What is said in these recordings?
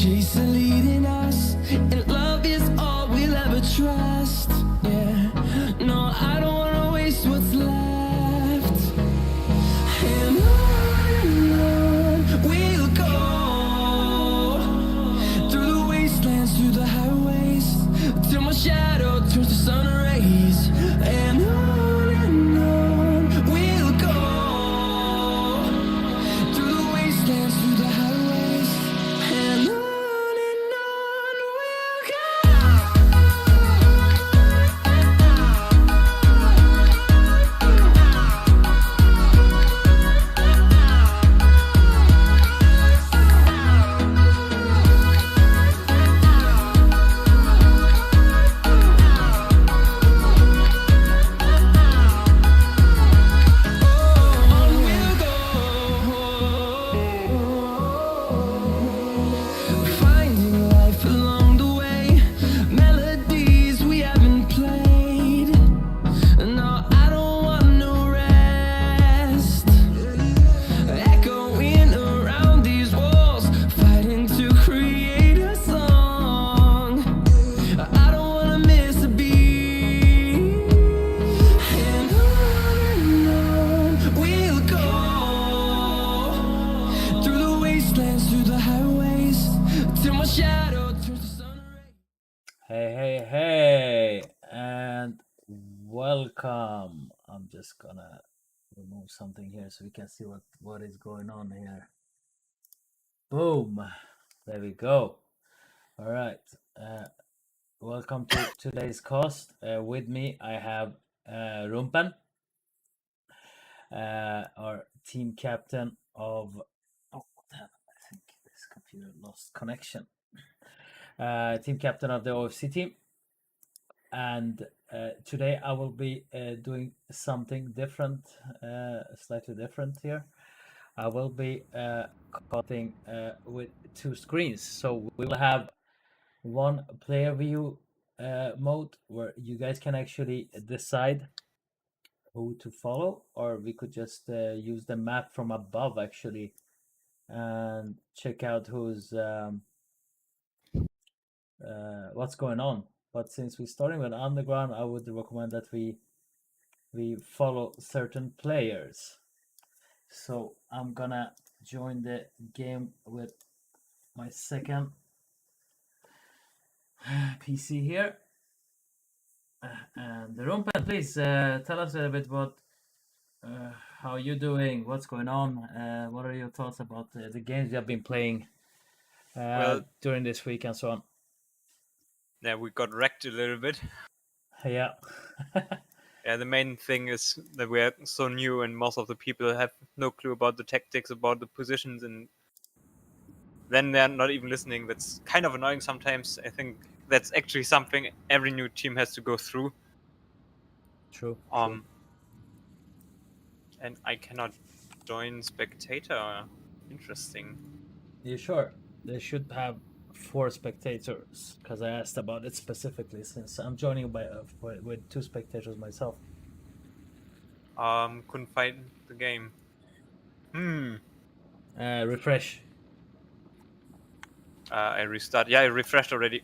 Chasing, leading us, and love is all we'll ever trust. Yeah, no, I don't wanna waste what's left. And on we'll go, through the wastelands, through the highways, till my shadow turns to sun rays. And on we'll go, through the wastelands, through the highways, and on we'll go. Finding life along the way, melodies we haven't played. No, I don't want no rest. Echoing around these walls, fighting to create a song. I don't wanna miss a beat. And on we'll go, through the wastelands, through the highways, till my shadow turns to sun rays. Hey, and welcome. I'm just gonna remove something here so we can see what is going on here. Boom. There we go. All right. Welcome to today's cast. With me, I have Rumpen, our team captain of. Oh, damn! I think this computer lost connection. Team captain of the OFC team, and today I will be doing something different, slightly different here. I will be cutting with two screens, so we will have one player view mode where you guys can actually decide who to follow, or we could just use the map from above actually and check out who's what's going on. But since we're starting with underground, I would recommend that we follow certain players. So I'm gonna join the game with my second PC here. And Rumpen, please tell us a little bit about how you doing, what's going on, what are your thoughts about the games you have been playing during this week and so on. Yeah, we got wrecked a little bit. Yeah. Yeah, the main thing is that we are so new and most of the people have no clue about the tactics, about the positions, and then they're not even listening. That's kind of annoying sometimes. I think that's actually something every new team has to go through. True. And I cannot join spectator. Interesting. You sure? They should have 4 spectators, because I asked about it specifically since I'm joining with 2 spectators myself. Couldn't find the game. Refresh. I restart. Yeah, I refreshed already.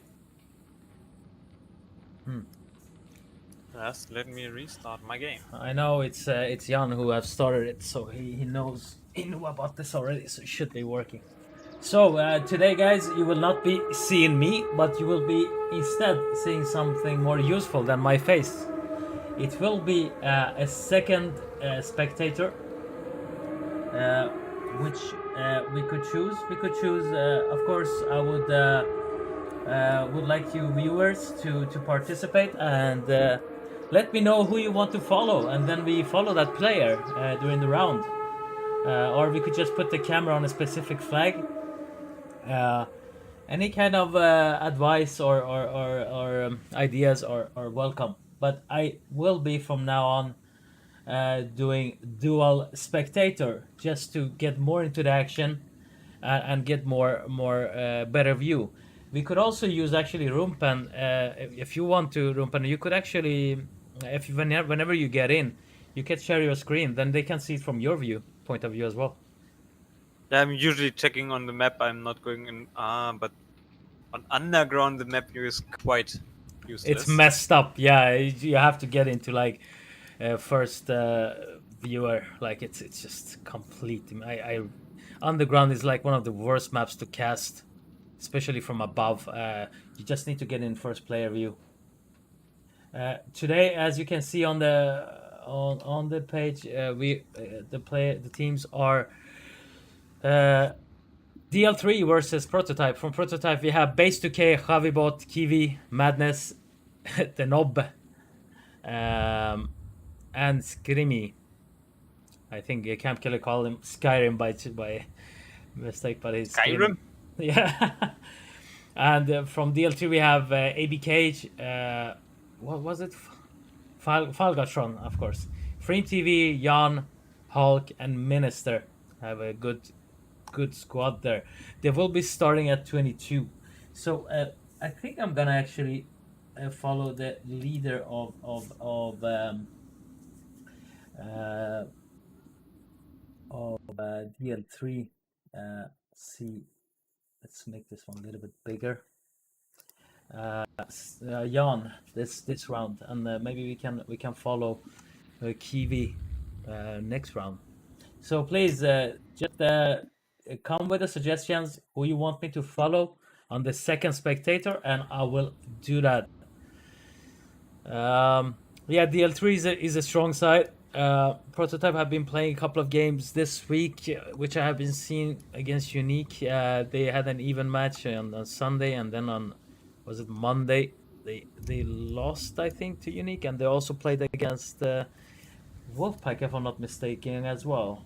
Just let me restart my game. I know it's Jan who have started it, so he knew about this already, so it should be working. So today, guys, you will not be seeing me, but you will be instead seeing something more useful than my face. It will be a second spectator, which we could choose. We could choose, of course, I would like you viewers to participate and let me know who you want to follow, and then we follow that player during the round. Or we could just put the camera on a specific flag. Any kind of advice or ideas are welcome. But I will be from now on doing dual spectator, just to get more into the action and get more better view. We could also use actually Rumpen. If you want to, Rumpen, you could actually, whenever you get in, you can share your screen. Then they can see it from your point of view as well. Yeah, I'm usually checking on the map. I'm not going in. But On underground, the map is quite useless. It's messed up. Yeah, you have to get into like first viewer. Like it's just complete. I underground is like one of the worst maps to cast, especially from above. You just need to get in first player view. Today, as you can see on the page, the teams are DL3 versus Prototype. From Prototype, we have Base 2K, Javibot, Kiwi, Madness, the Nob, and Scrimmy. I think Camp Killer called him Skyrim by mistake, but it's Skyrim? Yeah. And from DL3, we have AB Cage. What was it? Falgatron, of course. Frame TV, Jan, Hulk, and Minister have a good squad there. They will be starting at 22. So I think I'm gonna actually follow the leader of DL3. See, let's make this one a little bit bigger. Jan, this round, and maybe we can follow Kiwi next round. So please just come with the suggestions who you want me to follow on the second spectator, and I will do that. Yeah, DL3 is a strong side. Prototype have been playing a couple of games this week, which I have been seeing against Unique. They had an even match on Sunday, and then on was it Monday they lost, I think, to Unique, and they also played against Wolfpack, if I'm not mistaken, as well.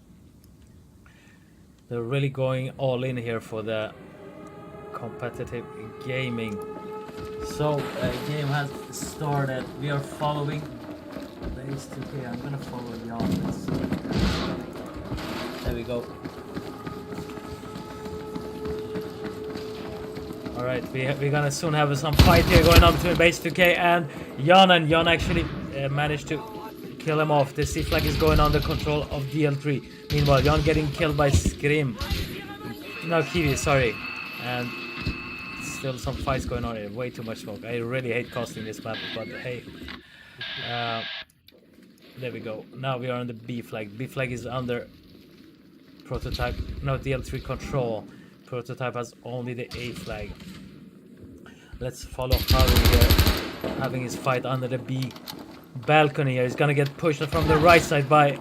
They're really going all in here for the competitive gaming. So game has started. We are following Base 2K. I'm gonna follow Jan. There we go. Alright, we're gonna soon have some fight here going on between Base 2K and Jan actually managed to kill him off. The C flag is going under control of DL3. Meanwhile, Jan getting killed by Scream. No, Kiwi, sorry. And still some fights going on here. Way too much smoke. I really hate casting this map, but hey. There we go. Now we are on the B flag. B flag is under Prototype. No, DL3 control. Prototype has only the A flag. Let's follow Harry here, having his fight under the B balcony here. He's gonna get pushed from the right side by, I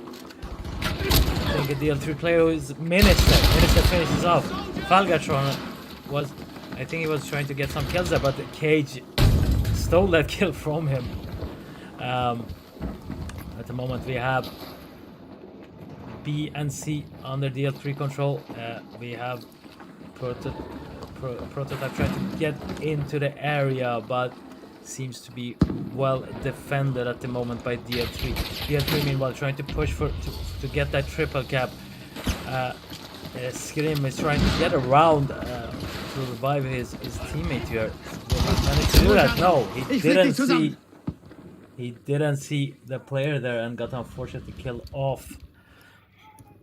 think, a DL3 player who is Minister. Minister finishes off. Falgatron was, I think he was trying to get some kills there, but the Cage stole that kill from him. At the moment we have B and C under DL3 control. We have Prototype trying to get into the area, but seems to be well defended at the moment by DL3. DL3 meanwhile trying to push to get that triple cap. Scream is trying to get around to revive his teammate here. Will he manage to do that? No, he didn't see the player there and got unfortunately killed off.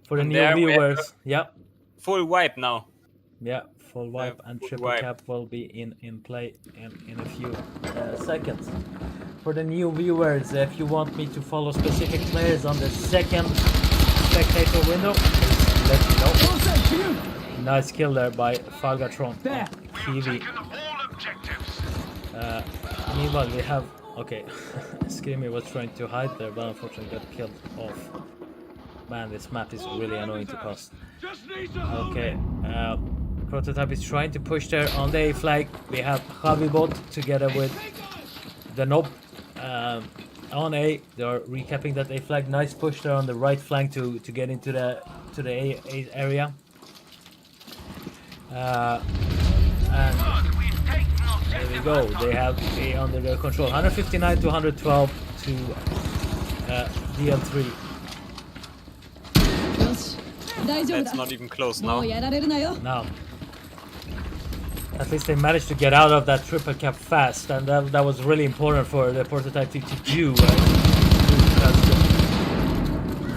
For the new viewers, yeah. Full wipe now. Yeah, full wipe and triple cap will be in play in a few seconds. For the new viewers, if you want me to follow specific players on the second spectator window, please let me know. Nice kill there by Falgatron. Kiwi. Meanwhile, we have... Okay, Screamy was trying to hide there, but unfortunately got killed off. Man, this map is really annoying to cast. Okay, Prototype is trying to push there on the A flag. We have Javibot together with the Nob on A. They are recapping that A flag. Nice push there on the right flank to get into the A area. And there we go. They have A under their control. 159 to 112 to DL3. That's not even close now. Now, at least they managed to get out of that triple cap fast, and that was really important for the Prototype to do. Because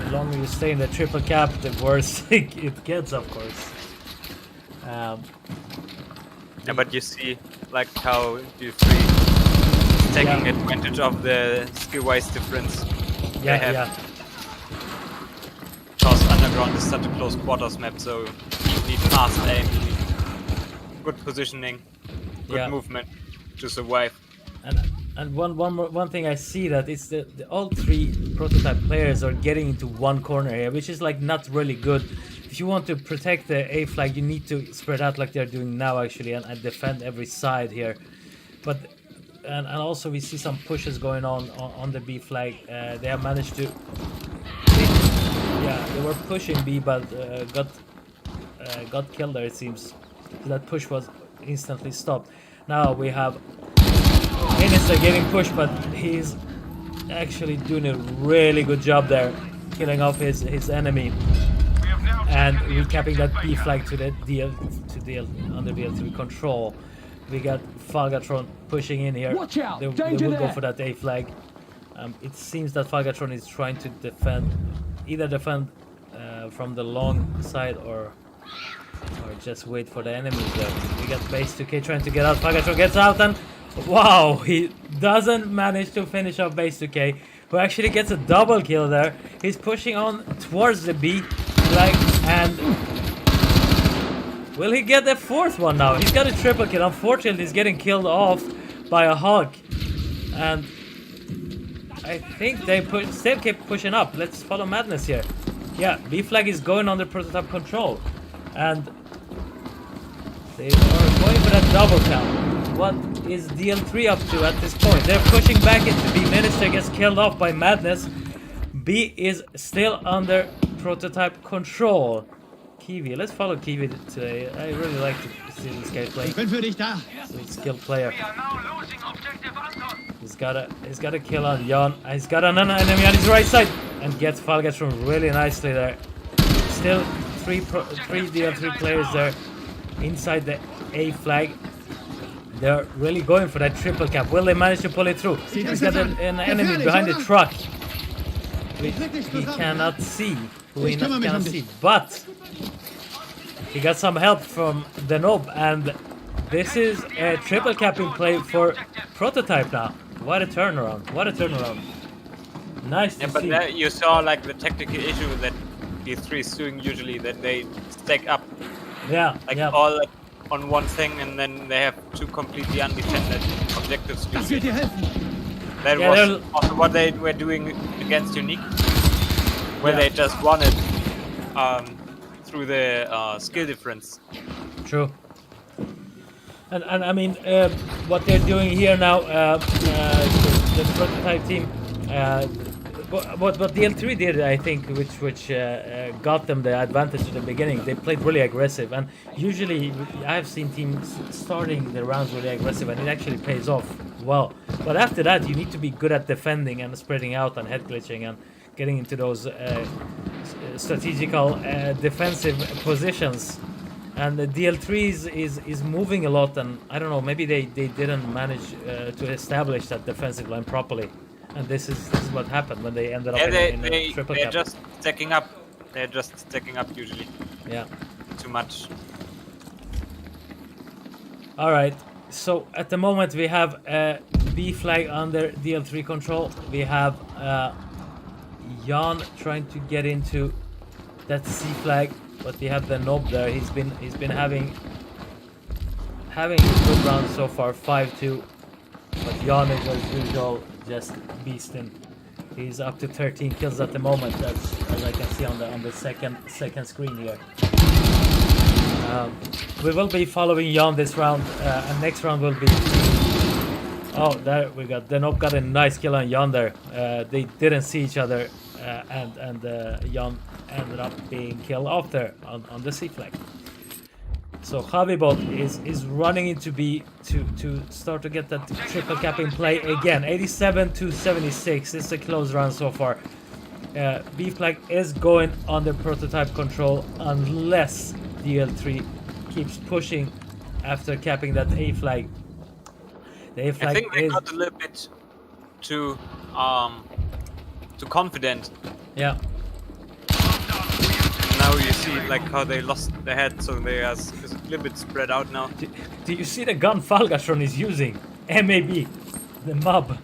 the longer you stay in the triple cap, the worse it gets, of course. Yeah, but you see, like how DL3 is taking advantage of the skill-wise difference they Yeah, have. yeah. Because Underground is such a close quarters map, so you need fast aim, you need good positioning, good Yeah. movement to survive. And one thing I see that is the all three prototype players are getting into one corner here, which is like not really good. If you want to protect the A flag, you need to spread out like they're doing now actually, and defend every side here. But and also we see some pushes going on the B flag. They have managed to. They were pushing B, but got killed there. It seems so that push was instantly stopped. Now we have Minister getting pushed, but he's actually doing a really good job there, killing off his enemy and recapping that B flag to the DL under DL3 control. We got Falgatron pushing in here. Watch out! They Danger will go there! for that A flag. It seems that Falgatron is trying to either defend from the long side or just wait for the enemies there. We got base 2K trying to get out. Falgatron gets out and wow, he doesn't manage to finish off base 2K, who actually gets a double kill there. He's pushing on towards the B flag and will he get the fourth one now? He's got a triple kill. Unfortunately, he's getting killed off by a Hulk. And I think they still keep pushing up. Let's follow Madness here. Yeah, B flag is going under prototype control. And they are going for that double count. What is DL3 up to at this point? They're pushing back into B. Minister gets killed off by Madness. B is still under prototype control. Kiwi, let's follow Kiwi today. I really like to see this guy play. He's a skilled player. He's got a kill on Jan. He's got another enemy on his right side and gets Falgatron really nicely there. Still three DL3 players there inside the A flag. They're really going for that triple cap. Will they manage to pull it through? He's got an enemy behind the truck. He cannot see. He cannot see. But he got some help from the Nob, and this is a triple cap in play for Prototype now. What a turnaround. What a turnaround. Nice to see. But you saw like the technical issue that these three is doing usually, that they stack up all on one thing and then they have two completely undefended objectives. That was also what they were doing against Unique, where they just won it through the skill difference. True. And I mean, what they're doing here now, the Prototype team, what DL3 did, I think, which got them the advantage at the beginning. They played really aggressive, and usually I've seen teams starting the rounds really aggressive, and it actually pays off well. But after that, you need to be good at defending and spreading out and head glitching and getting into those strategical defensive positions. And the DL3 is moving a lot, and I don't know, maybe they didn't manage to establish that defensive line properly. And this is what happened when they ended up in a triple cap. They're just stacking up. They're just stacking up usually. Yeah. Too much. All right. So at the moment we have B flag under DL3 control. We have Jan trying to get into that C flag, but we have the Nob there. He's been having a good round so far, 5-2. But Jan is as usual just beasting. He's up to 13 kills at the moment. That's as I can see on the second screen here. We will be following Jan this round, and next round will be. Oh, there we got. The Nob got a nice kill on Jan there. They didn't see each other, and Jan ended up being killed off there on the C flag. So Javibot is running into B to start to get that triple cap in play again. 87-76. It's a close round so far. B flag is going under prototype control unless DL3 keeps pushing after capping that A flag. The A flag I think they got a little bit too confident. Yeah. Now you see like how they lost their head, so they are a little bit spread out now. Do you see the gun Falgatron is using? MAB, the mob.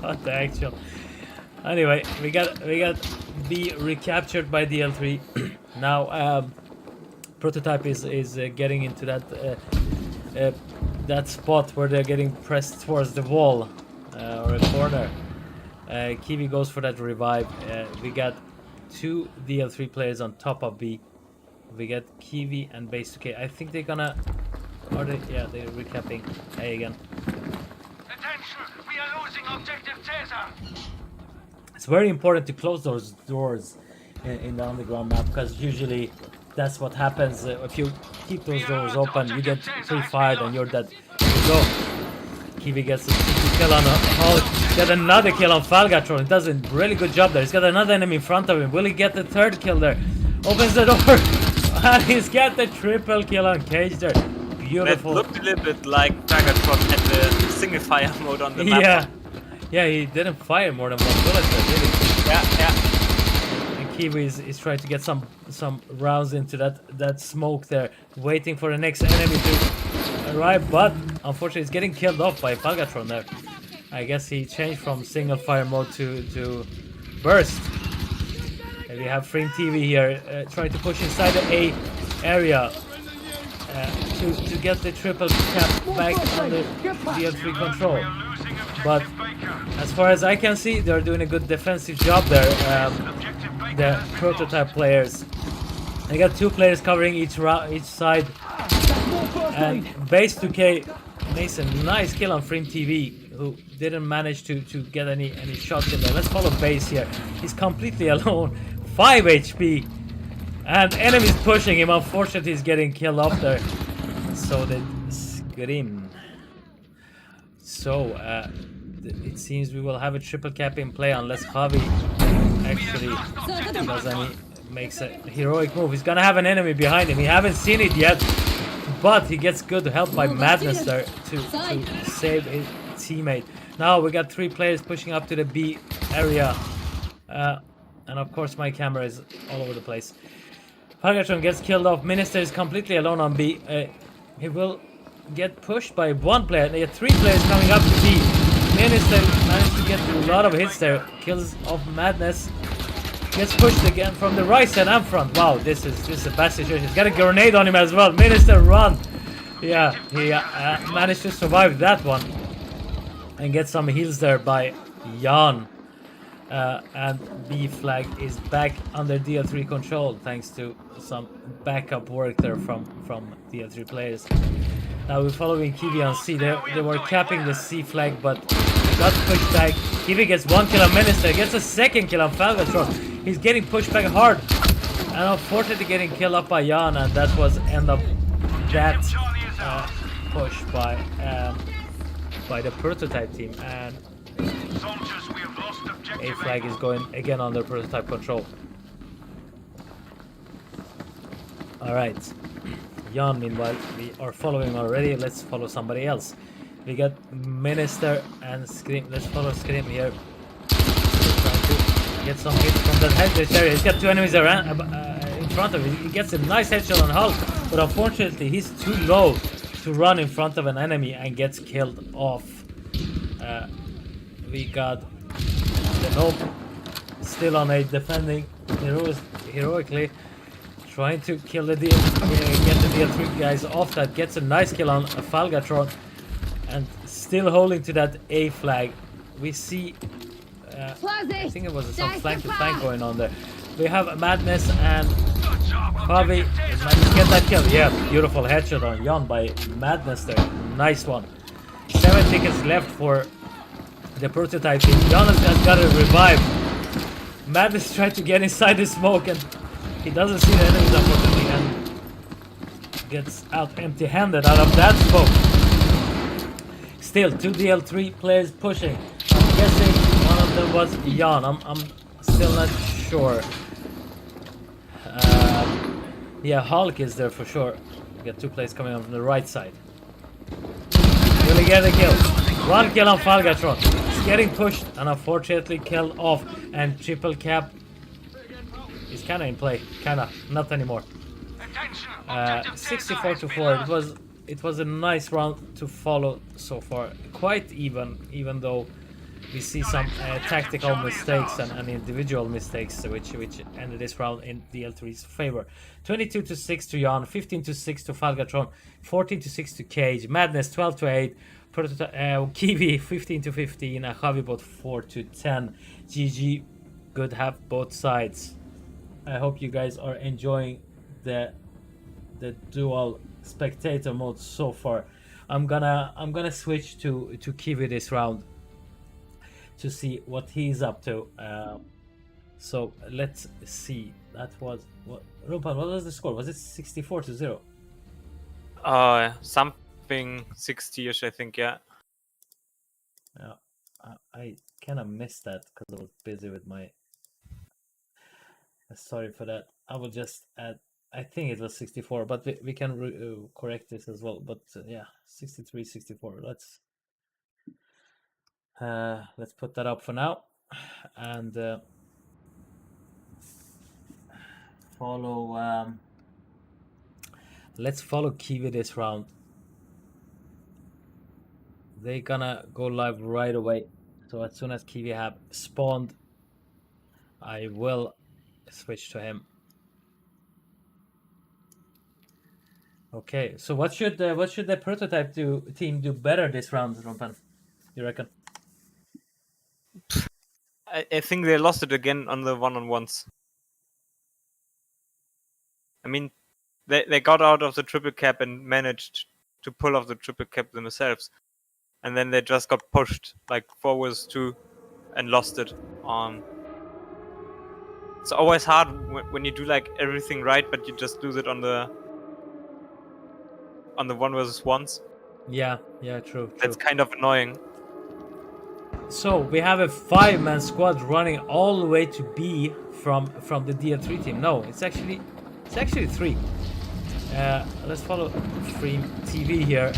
What the actual? Anyway, we got B recaptured by DL3. Now Prototype is getting into that spot where they're getting pressed towards the wall or a corner. Kiwi goes for that revive. We got 2 DL3 players on top of B. We got Kiwi and Base 2K. I think they're gonna. Are they? Yeah, they're recapping A again. Attention! We are losing objective Caesar! It's very important to close those doors in the underground map, because usually that's what happens. If you keep those doors open, you get pre-fired and you're dead. Here we go. Kiwi gets a kill on Hulk. Got another kill on Falgatron. He does a really good job there. He's got another enemy in front of him. Will he get the 3rd kill there? Opens the door. And he's got the triple kill on Cage there. Beautiful. That looked a little bit like Falgatron had the single fire mode on the map. Yeah, he didn't fire more than 1 bullet there, did he? Yeah. And Kiwi is trying to get some rounds into that smoke there, waiting for the next enemy to arrive, but unfortunately he's getting killed off by Falgatron there. I guess he changed from single fire mode to burst. And we have Frame TV here trying to push inside the A area to get the triple cap back under DL3 control. But as far as I can see, they're doing a good defensive job there. The Prototype players. They got 2 players covering each side. And Base 2K makes a nice kill on Frame TV, who didn't manage to get any shots in there. Let's follow Base here. He's completely alone. 5 HP. And enemies pushing him. Unfortunately, he's getting killed off there. So did Scream. So it seems we will have a triple cap in play unless Javi actually does makes a heroic move. He's gonna have an enemy behind him. We haven't seen it yet, but he gets good help by Madness there to save his teammate. Now we got 3 players pushing up to the B area, and of course my camera is all over the place. Falgatron gets killed off. Minister is completely alone on B. He will get pushed by 1 player. They have 3 players coming up to B. Minister managed to get a lot of hits there. Kills off Madness. Gets pushed again from the right side and front. Wow, this is a bad situation. He's got a grenade on him as well. Minister, run! Yeah, he managed to survive that one and get some heals there by Jan. And B flag is back under DL3 control thanks to some backup work there from DL3 players. Now we're following Kiwi on C. They were capping the C flag, but got pushed back. Kiwi gets 1 kill on Minister, gets a 2nd kill on Falgatron. He's getting pushed back hard, and unfortunately getting killed up by Jan, and that was end of that push by the Prototype team. And A flag is going again under Prototype control. Alright. Jan, meanwhile, we are following already. Let's follow somebody else. We got Minister and Scream. Let's follow Scream here. Trying to get some hits from that headrest area. He's got 2 enemies around, in front of him. He gets a nice headshot on Hulk, but unfortunately he's too low to run in front of an enemy and gets killed off. We got the Nope still on A, defending heroically. Trying to kill the get the DL3 guys off that. Gets a nice kill on a Falgatron. And still holding to that A flag. We see I think it was some flank to flank going on there. We have Madness and Javi managed to get that kill. Yeah, beautiful headshot on Jan by Madness there. Nice one. 7 tickets left for the Prototype team. Jan has got a revive. Madness tried to get inside the smoke and he doesn't see the enemies unfortunately and gets out empty-handed out of that smoke. Still 2 DL3 players pushing. I'm guessing one of them was Jan. I'm still not sure. Yeah, Hulk is there for sure. We got 2 players coming on from the right side. Will he get a kill? 1 kill on Falgatron. He's getting pushed and unfortunately killed off. And triple cap is He's kind of in play. Kind of. Not anymore. Attention, objective 64 to Delta 4. has been lost. It was a nice round to follow so far. Quite even though we see some tactical mistakes and individual mistakes, which ended this round in the L3's favor. 22 to 6 to Jan, 15 to 6 to Falgatron, 14 to 6 to Cage, Madness 12 to 8, Kiwi 15 to 15, and Javibot 4 to 10. GG. Good have both sides. I hope you guys are enjoying the dual spectator mode so far. I'm gonna switch to Kiwi this round to see what he's up to. So let's see. That was what Rumpan, what was the score? Was it 64 to 0? Something 60ish, I think. Yeah. Yeah, I kind of missed that because I was busy with my. Sorry for that. I will just add. I think it was 64, but we can correct this as well. But yeah, 63, 64. Let's put that up for now, and follow. Let's follow Kiwi this round. They're gonna go live right away. So as soon as Kiwi have spawned, I will switch to him. Okay, so what should the prototype team do better this round, Rompan? You reckon? I think they lost it again on the one-on-ones. I mean, they got out of the triple cap and managed to pull off the triple cap themselves, and then they just got pushed like 4-2 and lost it. It's always hard when you do like everything right, but you just lose it on the 1v1s. Yeah, true. That's kind of annoying. So we have a 5-man squad running all the way to B from the DL3 team. No, it's actually 3. Let's follow Free TV here.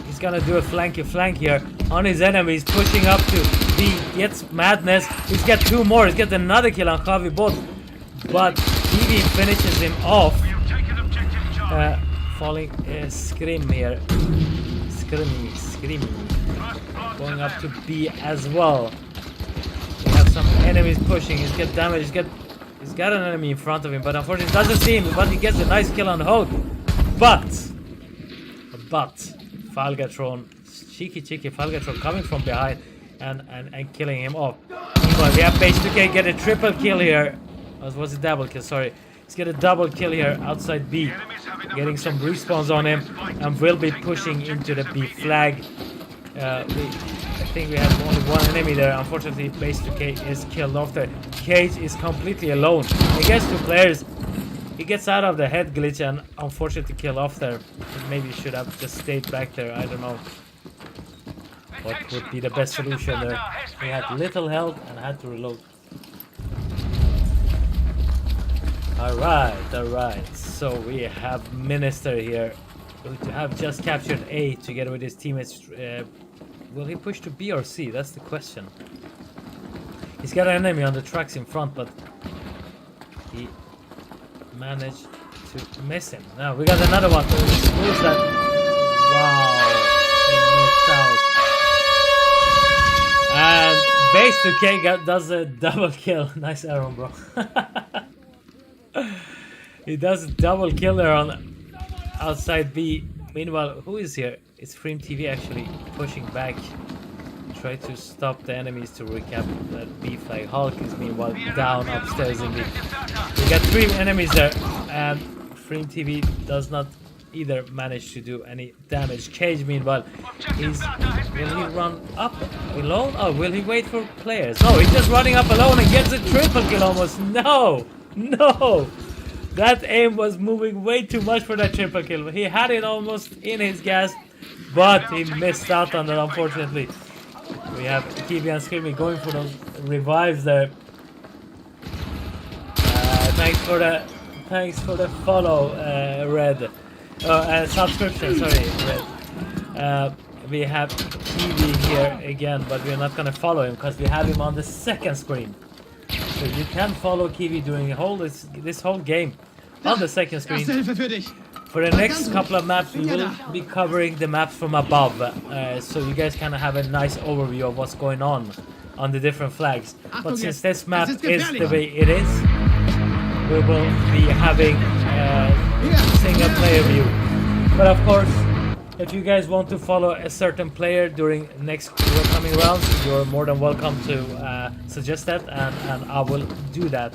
He's gonna do a flanky flank here on his enemies, pushing up to B. Gets Madness. He's got 2 more. He's got another kill on Javibot, but TV finishes him off. We have taken objective Charlie. Falling Scream here. Screaming. Going up to B as well. We have some enemies pushing. He's got damage. He's got an enemy in front of him, but unfortunately doesn't see him. But he gets a nice kill on Hogue. But Falgatron, cheeky Falgatron coming from behind and killing him off. But we have Base 2K get a triple kill here. Or was it double kill? Sorry. He's got a double kill here outside B. Getting some respawns on him, and will be pushing into the B flag. I think we have only one enemy there. Unfortunately, Base 2K is killed off there. Cage is completely alone. He gets 2 players. He gets out of the head glitch and unfortunately kill off there. Maybe should have just stayed back there. I don't know what would be the best solution there. He had little health and had to reload. Alright. So we have Minister here. Going to have just captured A together with his teammates. Will he push to B or C? That's the question. He's got an enemy on the tracks in front, but he managed to miss him. Now we got another one. Who is that? Wow, he missed out. And Base 2K does a double kill. Nice arrow, bro. He does a double kill there on outside B. Meanwhile, who is here? It's Freem TV actually pushing back. Try to stop the enemies to recap that B flag. Hulk is meanwhile down upstairs in B. We got 3 enemies there, and Freem TV does not either manage to do any damage. Cage meanwhile, will he run up alone or will he wait for players? No, he's just running up alone and gets a triple kill almost. No! That aim was moving way too much for that triple kill. He had it almost in his gas, but he missed out on it, unfortunately. We have Kiwi and Screamy going for those revives there. Thanks for the follow, Red. Subscription, sorry, Red. We have Kiwi here again, but we're not gonna follow him because we have him on the second screen. So you can follow Kiwi during this whole game on the second screen. Erste Hilfe für dich. For the next couple of maps, we will be covering the maps from above, so you guys kind of have a nice overview of what's going on the different flags. But since this map is the way it is, we will be having single player view. But of course, if you guys want to follow a certain player during next coming rounds, you're more than welcome to suggest that, and I will do that.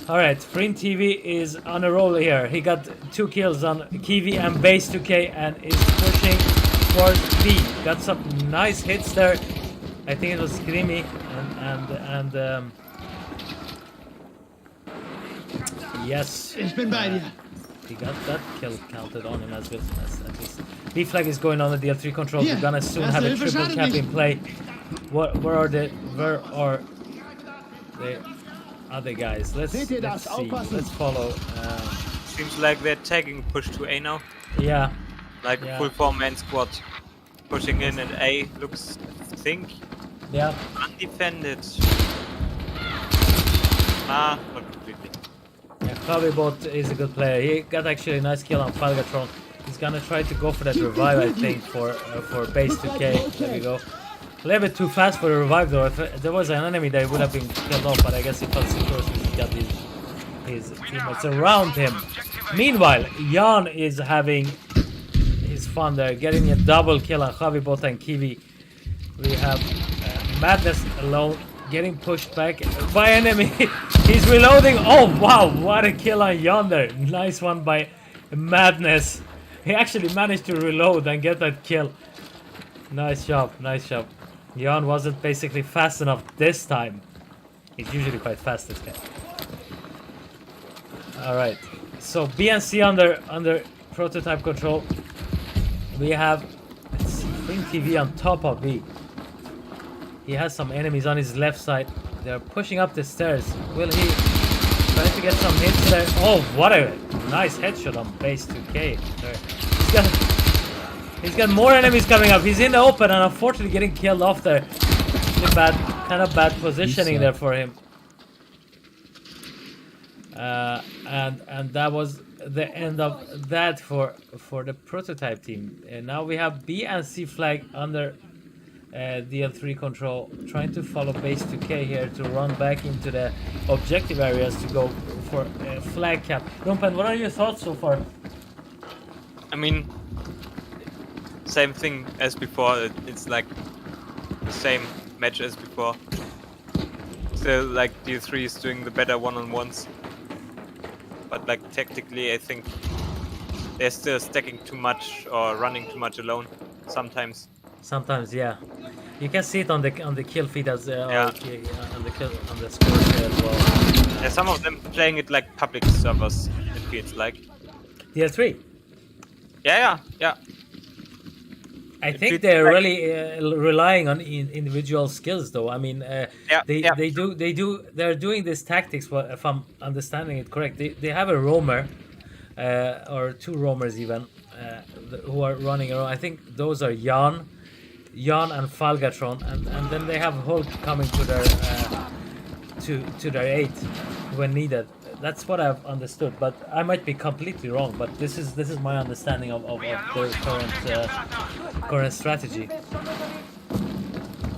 Alright, Freen TV is on a roll here. He got 2 kills on Kiwi and Base 2K and is pushing towards B. Got some nice hits there. I think it was Screamy and yes. Ich bin bei dir. He got that kill counted on him as well. At least. B flag is going on the DL3 control. We're gonna soon have a triple cap in play. Where are the other guys? Let's see. Let's follow. Seems like they're tagging push to A now. Yeah. Like Yeah. full 4-man squad pushing in, and A looks, I think, Yeah. undefended. Not completely. Yeah, Cavibot is a good player. He got actually a nice kill on Falgatron. He's gonna try to go for that revive, I think, for base 2K. There we go. A little bit too fast for the revive though. If there was an enemy, they would have been killed off. But I guess he felt secure since he got his teammates around him. Meanwhile, Jan is having his fun there, getting a double kill on Cavibot and Kiwi. We have Madness alone, getting pushed back by enemy. He's reloading. Oh wow, what a kill on Yonder. Nice one by Madness. He actually managed to reload and get that kill. Nice job, nice job. Jan wasn't basically fast enough this time. He's usually quite fast, this guy. Alright, so BNC under prototype control. We have, let's see, Freen TV on top of B. He has some enemies on his left side. They're pushing up the stairs. Will he try to get some hits there? Oh, what a nice headshot on base 2K. There. He's got more enemies coming up. He's in the open and unfortunately getting killed off there. Kind of bad positioning there for him. And that was the end of that for the prototype team. And now we have B and C flag under DL3 control, trying to follow base 2K here to run back into the objective areas to go for a flag cap. Rumpen, what are your thoughts so far? I mean, same thing as before. It's like the same match as before. Still, like D3 is doing the better one-on-ones, but like tactically, I think they're still stacking too much or running too much alone sometimes. Sometimes, yeah. You can see it on the kill feed as Yeah. on the scores here as well. Yeah, some of them playing it like public servers. It feels like. DL3. Yeah. I It think feels they're like- really relying on individual skills, though. I mean, they're doing these tactics. Well, if I'm understanding it correct, they have a roamer, or 2 roamers even, who are running around. I think those are Jan and Falgatron, and then they have Hulk coming to their to their aid when needed. That's what I've understood, but I might be completely wrong. But this is my understanding of their current strategy.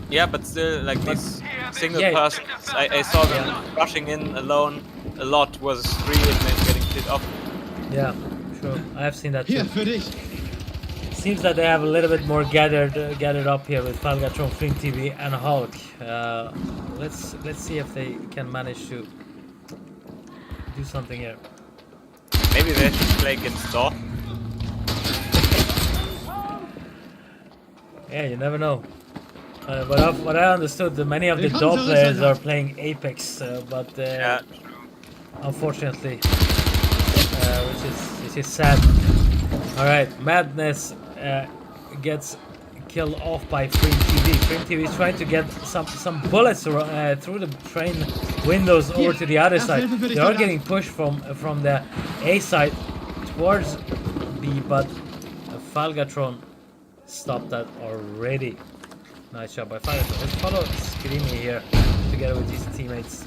Yeah, but still, like these single Yeah. persons, I saw them rushing in alone a lot. Was 3 and then getting hit off. Yeah, sure. I have seen that too. Hier für dich. Seems that they have a little bit more gathered up here with Falgatron, Freen TV, and Hulk. Let's see if they can manage to do something here. Maybe they should play against Door. Yeah, you never know. But what I understood, many of the DOP players are playing Apex, but Yeah, unfortunately, which is sad. All right, Madness gets killed off by Freen TV. Freen TV is trying to get some bullets through the train windows over to the other side. They are getting pushed from the A side towards B, but Falgatron stopped that already. Nice job by Falgatron. Let's follow Screamy here to together with his teammates.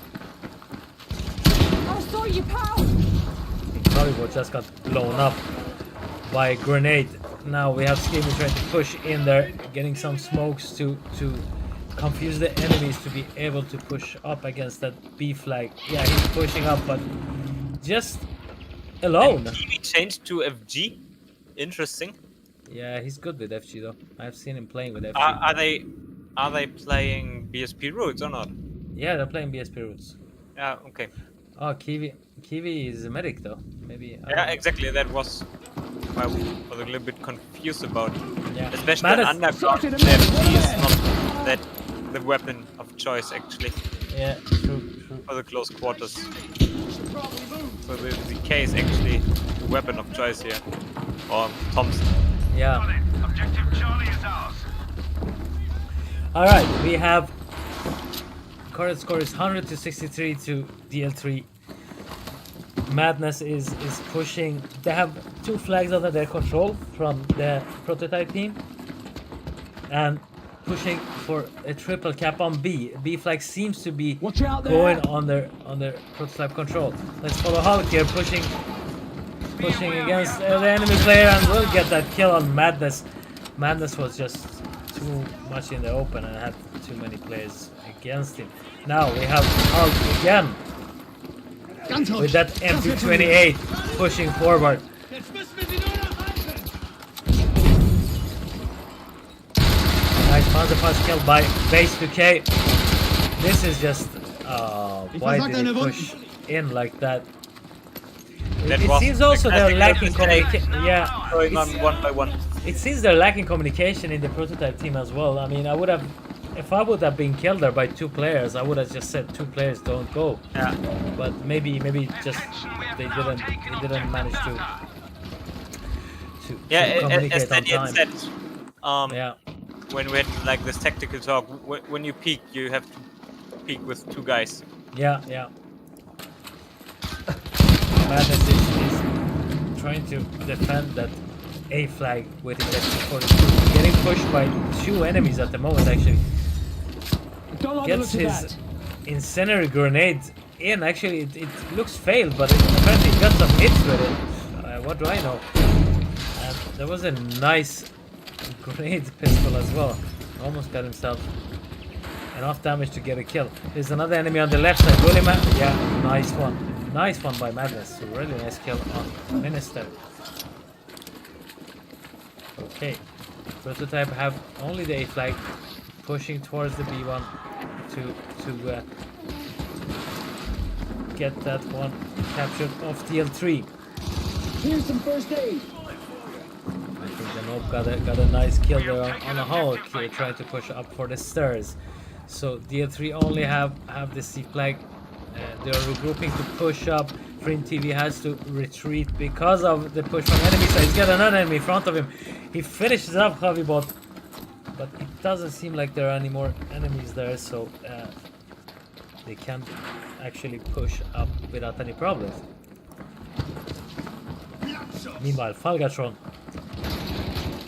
I saw you, pal! Hollywood just got blown up by a grenade. Now we have Screamer trying to push in there, getting some smokes to confuse the enemies to be able to push up against that B flag. Yeah, he's pushing up, but just alone. He changed to FG. Interesting. Yeah, he's good with FG though. I've seen him playing with FG. Are they playing BSP roots or not? Yeah, they're playing BSP roots. Yeah. Okay. Oh, Kiwi is a medic though. Maybe. I don't Yeah, know. exactly. That was why I was a little bit confused about. Yeah. Especially Man, in it's- underground, the FG is not that the weapon of choice actually Yeah, true. for the close quarters. So the K is actually the weapon of choice here, or Thompson. Yeah. Objective Charlie is ours. All right, we have current score is 100 to 63 to DL3. Madness is pushing. They have 2 flags under their control from the prototype team, and pushing for a triple cap on B. B flag seems to be Watch out there! going on their prototype control. Let's follow Hulk here, pushing against the enemy player, and we'll get that kill on Madness. Madness was just too much in the open and had too many players against him. Now we have Hulk again with that MP28 pushing forward. Nice Panzer Punch kill by Base 2K. This is just why did he push in like that? That It was seems also they're exactly lacking the mistake. communication. Yeah, Going on it's- one by one. it seems they're lacking communication in the prototype team as well. I mean, I would have, if I would have been killed there by 2 players, I would have just said 2 players don't go. Yeah. But maybe just they didn't manage to Yeah, communicate as on Daniel time. said, Yeah, when we had like this tactical talk, when you peek, you have to peek with 2 guys. yeah. Madness is trying to defend that A flag with his XP42, getting pushed by 2 enemies at the moment. Actually, Don't like the gets looks of his that. incendiary grenade in. Actually, it looks failed, but apparently he got some hits with it. What do I know? And there was a nice grenade pistol as well. Almost got himself enough damage to get a kill. There's another enemy on the left side. Bully Man. Yeah, nice one. Nice one by Madness. A really nice kill on Minister. Okay. Prototype have only the A flag, pushing towards the B1 to get that one captured off DL3. Here's some first aid. I think the Nope got a nice kill there on a Hulk, trying to push up for the stairs. So DL3 only have the C flag. They are regrouping to push up. Frin TV has to retreat because of the push from enemy side. He's got another enemy in front of him. He finishes up Javibot, but it doesn't seem like there are any more enemies there, so they can't actually push up without any problems. Meanwhile, Falgatron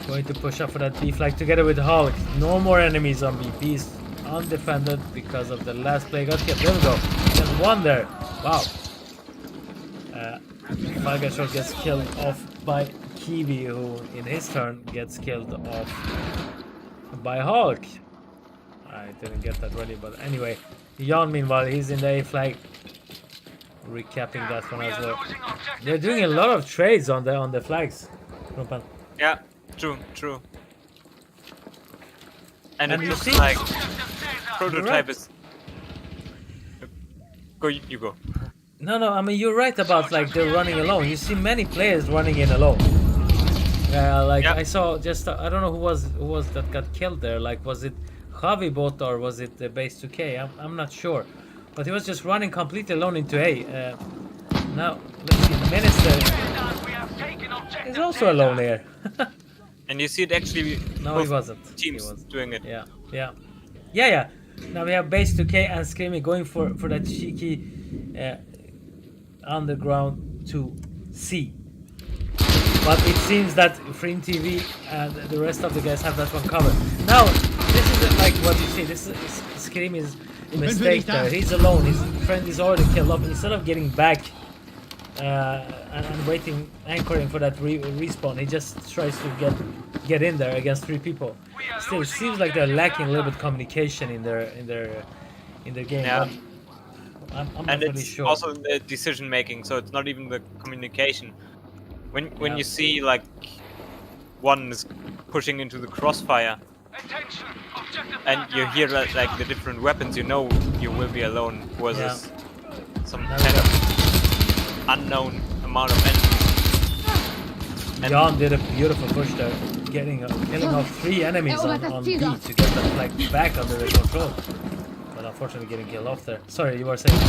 going to push up for that B flag together with Hulk. No more enemies on B. B is undefended because of the last play got killed. There we go. Just one there. Wow. Falgatron gets killed off by Kiwi, who in his turn gets killed off by Hulk. I didn't get that ready, but anyway. Jan, meanwhile, he's in the A flag. Recapping that one as well. They're doing a lot of trades on the flags. Rumpan. Yeah, true. And it you looks see- like prototype right. is. Go, you go. No, I mean you're right about like they're running alone. You see many players running in alone. Like Yeah. I saw just I don't know who was that got killed there. Like was it Javibot or was it the base 2K? I'm not sure, but he was just running completely alone into A. Now let's see, Minister We have taken objective is also alone here. And you see it actually. No, both he wasn't. Teams He wasn't. doing it. Yeah. Now we have base 2K and Screaming going for that cheeky underground to C. But it seems that Frame TV and the rest of the guys have that one covered. Now, this is like what you see. This is Scream is mistake there. He's alone. His friend is already killed off. Instead of getting back and waiting, anchoring for that respawn, he just tries to get in there against 3 people. Still, it seems like they're lacking a little bit communication in their game. Yeah. But I'm not And really it's sure. also the decision making, so it's not even the communication. When Yeah. you see like one is pushing into the crossfire, Attention, objective and you Delta hear has that, been like lost. the different weapons, you know you will be alone versus some Now kind we of unknown amount of enemies. And Jan did a beautiful push there, killing off 3 enemies on B to get the flag back under the control. But unfortunately getting killed off there. Sorry, you were saying?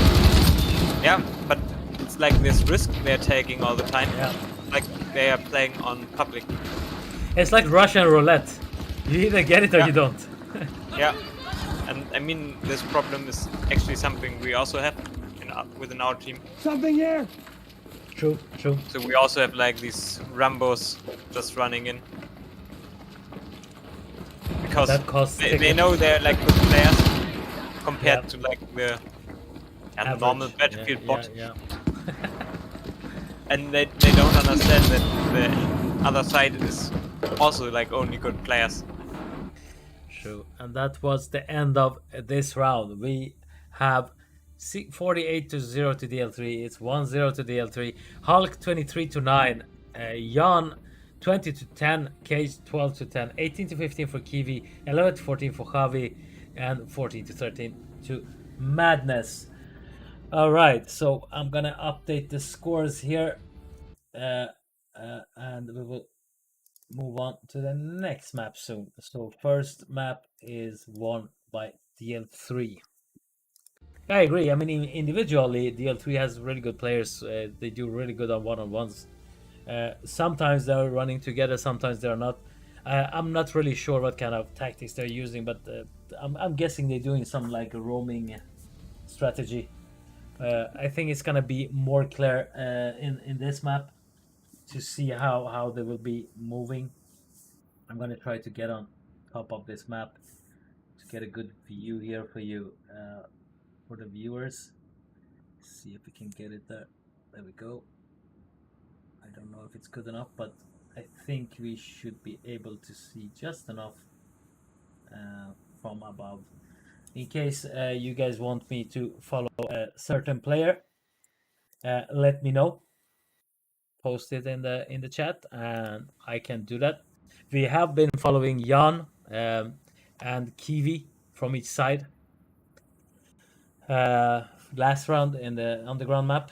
yeah, but it's like this risk they're taking all the time. Yeah. Like they are playing on public. It's like Russian roulette. You either get it or Yeah. you don't. Yeah, and I mean this problem is actually something we also have within our team. Something here. True. So we also have like these Rambos just running in. Because That costs they ticket. know they're like good players compared Yeah. to like the Average. normal Battlefield bot. Yeah. And they don't understand that the other side is also like only good players. True. And that was the end of this round. We have 48-0 to DL3. It's 1-0 to DL3. Hulk 23-9. Jan 20-10. Cage 12-10. 18-15 for Kiwi. 11-14 for Javi. And 14-13 to Madness. All right. So I'm gonna update the scores here, and we will move on to the next map soon. So first map is won by DL3. I agree. I mean, individually, DL3 has really good players. They do really good on one-on-ones. Sometimes they're running together, sometimes they're not. I'm not really sure what kind of tactics they're using, but I'm guessing they're doing some like a roaming strategy. I think it's gonna be more clear in this map to see how they will be moving. I'm gonna try to get on top of this map to get a good view here for you, for the viewers. See if we can get it there. There we go. I don't know if it's good enough, but I think we should be able to see just enough from above. In case you guys want me to follow a certain player, let me know. Post it in the chat, and I can do that. We have been following Jan and Kiwi from each side last round in the underground map.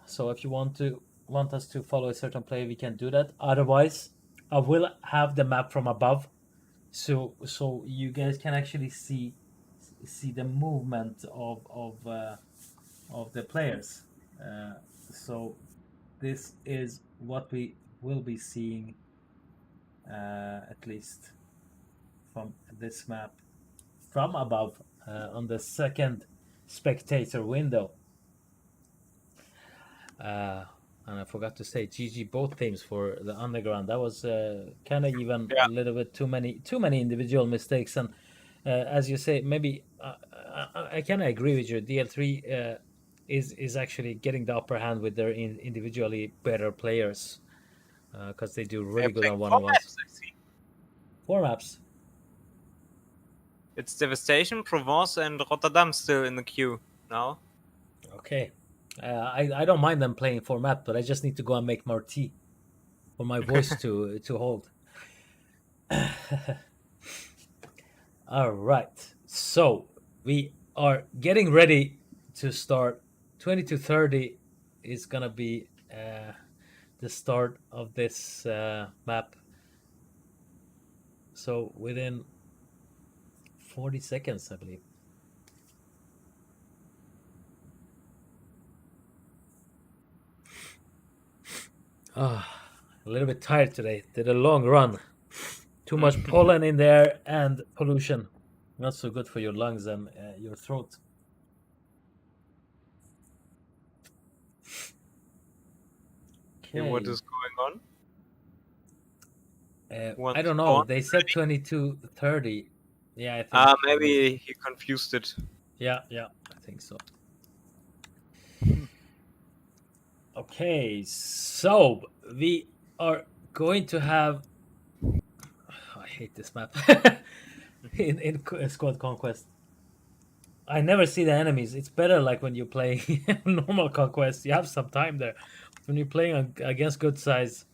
So if you want us to follow a certain player, we can do that. Otherwise, I will have the map from above, so you guys can actually see the movement of the players. So this is what we will be seeing, at least from this map from above, on the second spectator window. And I forgot to say GG both teams for the underground. That was kind of even a little bit too many individual mistakes. And as you say, maybe I kind of agree with you. DL3 is actually getting the upper hand with their individually better players, because they do really good on one-on-ones. 4 maps. It's Devastation, Provence, and Rotterdam still in the queue now. Okay. I don't mind them playing 4 maps, but I just need to go and make more tea for my voice to hold. All right. So we are getting ready to start. 20-30 is gonna be the start of this map. So within 40 seconds, I believe. A little bit tired today. Did a long run. Too much pollen in there and pollution. Not so good for your lungs and your throat. Okay. And what is going on? I don't know. They said 22-30. Yeah, I think. Maybe he confused it. Yeah, I think so. Okay, so we are going to have. I hate this map. in Squad Conquest, I never see the enemies. It's better like when you play normal Conquest. You have some time there. When you're playing against good size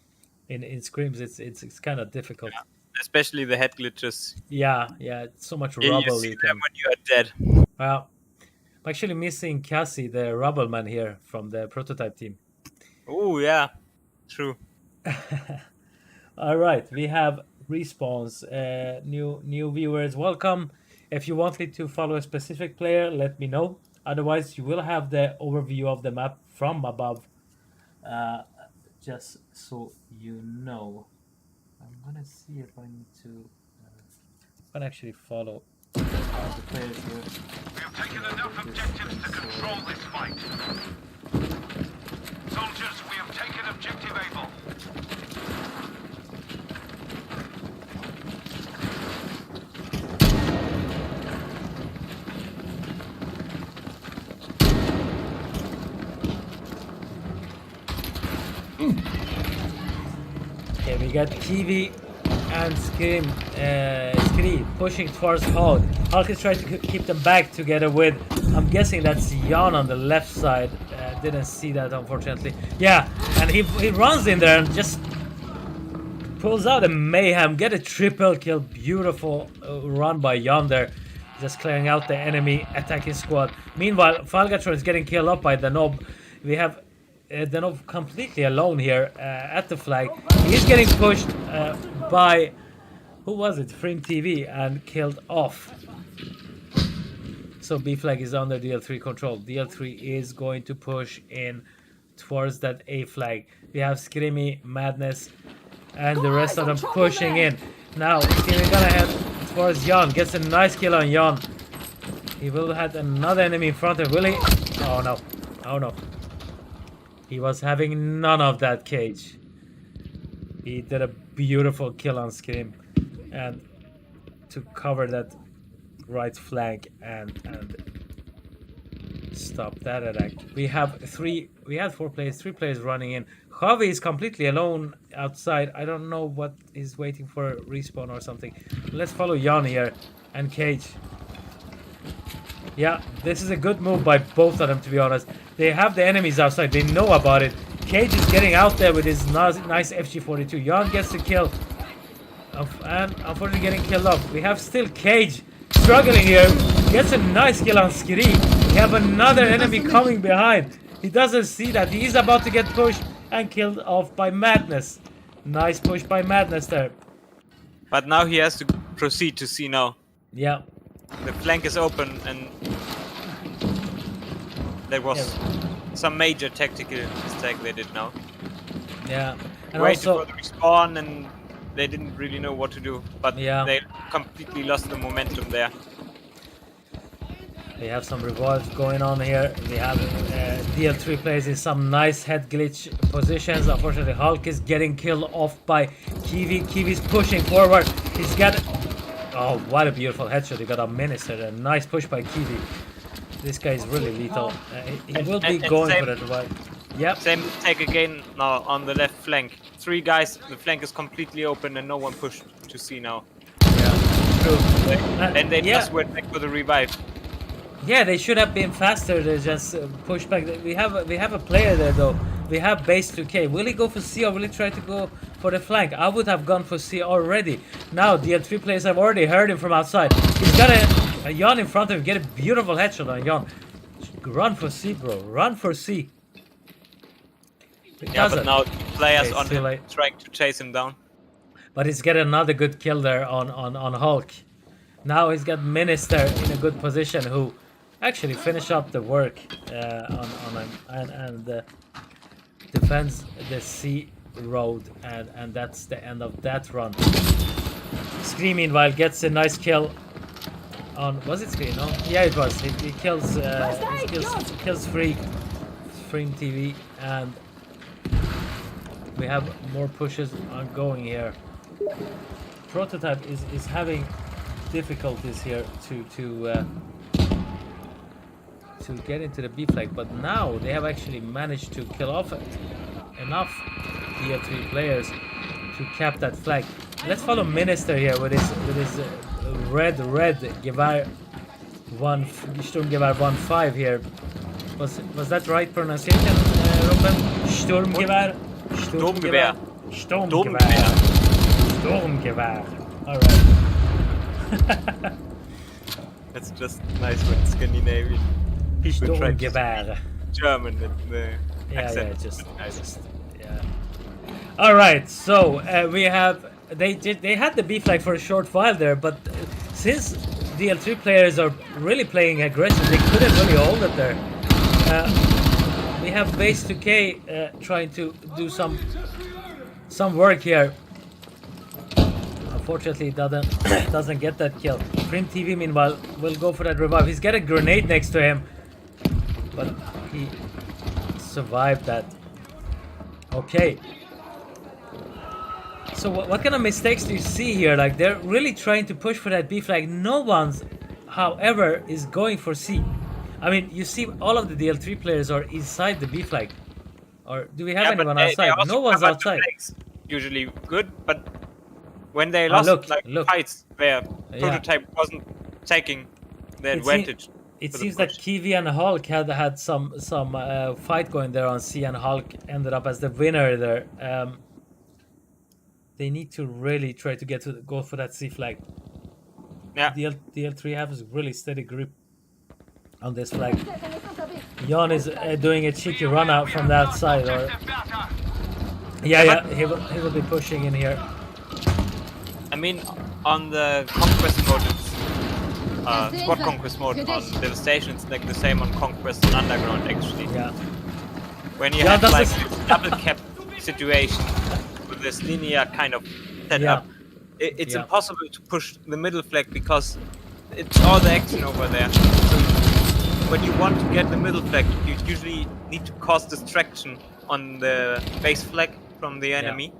in scrims, it's kind of difficult. Especially the head glitches. Yeah, it's so much You rubble see you them can. when you are dead. Well, I'm actually missing Cassie, the rubble man here from the prototype team. Oh yeah, true. All right, we have respawns. New viewers, welcome. If you want me to follow a specific player, let me know. Otherwise, you will have the overview of the map from above. Just so you know. I'm gonna see if I need to. I can actually follow the players here. We have taken enough objectives to control this fight. Soldiers, we have taken objective Able. Okay, we got TV and Scream pushing towards Hulk. Hulk is trying to keep them back together with, I'm guessing that's Jan on the left side. Didn't see that, unfortunately. Yeah, and he runs in there and just pulls out a mayhem, get a triple kill. Beautiful run by Jan there, just clearing out the enemy attacking squad. Meanwhile, Falgatron is getting killed up by the Nob. We have the Nob completely alone here at the flag. He's getting pushed by, who was it? Frame TV, and killed off. So B flag is under DL3 control. DL3 is going to push in towards that A flag. We have Screamy, Madness, and the rest of them pushing in. Now, we're gonna head towards Jan. Gets a nice kill on Jan. He will have another enemy in front of him. Will he? Oh no. Oh no. He was having none of that, Cage. He did a beautiful kill on Scream. And to cover that right flank and stop that attack. We had 3 players, 3 players running in. Javi is completely alone outside. I don't know what he's waiting for, a respawn or something. Let's follow Jan here and Cage. Yeah, this is a good move by both of them, to be honest. They have the enemies outside, they know about it. Cage is getting out there with his nice FG42. Jan gets the kill. And unfortunately getting killed off. We have still Cage struggling here. Gets a nice kill on Skiri. We have another enemy coming behind. He doesn't see that. He is about to get pushed and killed off by Madness. Nice push by Madness there. But now he has to proceed to C now. Yeah. The flank is open and there was some major tactical mistake they did now. Yeah. And Waited also for the respawn and they didn't really know what to do. But Yeah. they completely lost the momentum there. we have some rewards going on here. We have DL3 players in some nice head glitch positions. Unfortunately, Hulk is getting killed off by Kiwi. Kiwi's pushing forward. He's got... Oh, what a beautiful headshot. He got a minister. A nice push by Kiwi. This guy is really lethal. He will be going for that revive. Yep. Same take again now on the left flank. 3 guys, the flank is completely open and no one pushed to C now. Yeah. True. And they yeah. just went back for the revive. Yeah, they should have been faster to just push back. We have a player there though. We have base 2K. Will he go for C or will he try to go for the flank? I would have gone for C already. Now the L3 players have already heard him from outside. He's got a Jan in front of him. Get a beautiful headshot on Jan. Run for C, bro. Run for C. Yeah, but now players Okay, on still him late. trying to chase him down. But he's got another good kill there on Hulk. Now he's got Minister in a good position who actually finish up the work on him and defends the C road and that's the end of that run. Scream meanwhile gets a nice kill on, was it Scream? No? Yeah, it was. He kills Free Frame TV and we have more pushes ongoing here. Prototype is having difficulties here to to get into the B flag, but now they have actually managed to kill off enough DL3 players to cap that flag. Let's follow Minister here with his red Gewehr Sturmgewehr 1.5 here. Was that right pronunciation, Ruben? Sturmgewehr. Sturmgewehr. Sturmgewehr. Sturmgewehr. All right. It's just nice when Scandinavian people try to Sturmgewehr. speak German and the Yeah, accent. just Nice. yeah. All right, so we have they had the B flag for a short while there, but since DL3 players are really playing aggressive, they couldn't really hold it there. We have Base 2K trying to do some work here. Unfortunately, it doesn't get that kill. Prim TV, meanwhile, will go for that revive. He's got a grenade next to him, but he survived that. Okay. So what kind of mistakes do you see here? Like, they're really trying to push for that B flag. No one's, however, is going for C. I mean, you see all of the DL3 players are inside the B flag. Or do we have Yeah, anyone but they outside? also No one's covered the outside. flanks. Usually good, but when they lost look. fights where Yeah. prototype wasn't taking the advantage. It for the seems that push. Kiwi and Hulk had some fight going there on C, and Hulk ended up as the winner there. They need to really try to go for that C flag. Yeah. DL3 has a really steady grip on this flag. Jan is doing a cheeky run out from that side, or yeah, he will be pushing in here. I mean, on the conquest mode, it's squad conquest mode on Devastation, it's like the same on Conquest and Underground actually. Yeah. When you Yeah, have das like ist- this double cap situation with this linear kind of setup, it's Yeah. impossible to push the middle flag because it's all the action over there. So when you want to get the middle flag, you usually need to cause distraction on the base flag from the enemy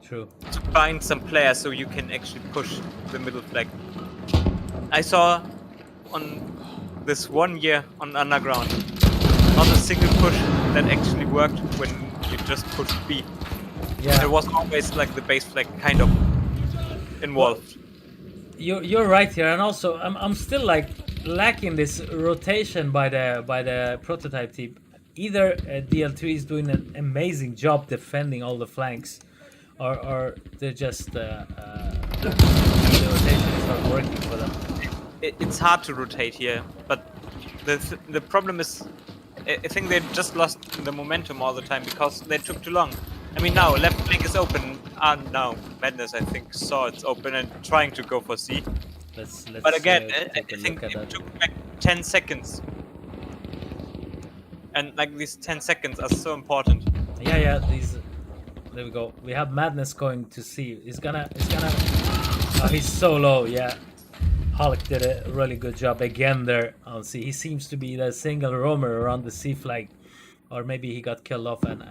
True. to find some players so you can actually push the middle flag. I saw on this 1 year on Underground not a single push that actually worked when you just pushed B. Yeah. There was always like the base flag kind of involved. You're right here, and also I'm still like lacking this rotation by the prototype team. Either DL3 is doing an amazing job defending all the flanks, or they're just the rotation is not working for them. It's hard to rotate here, but the problem is I think they just lost the momentum all the time because they took too long. I mean, now left flank is open. Now Madness I think saw it's open and trying to go for C. Let's But again, I take a think look at it that. took back 10 seconds. And like these 10 seconds are so important. Yeah, these. There we go. We have Madness going to C. He's gonna. Oh, he's so low. Yeah. Hulk did a really good job again there on C. He seems to be the single roamer around the C flag, or maybe he got killed off and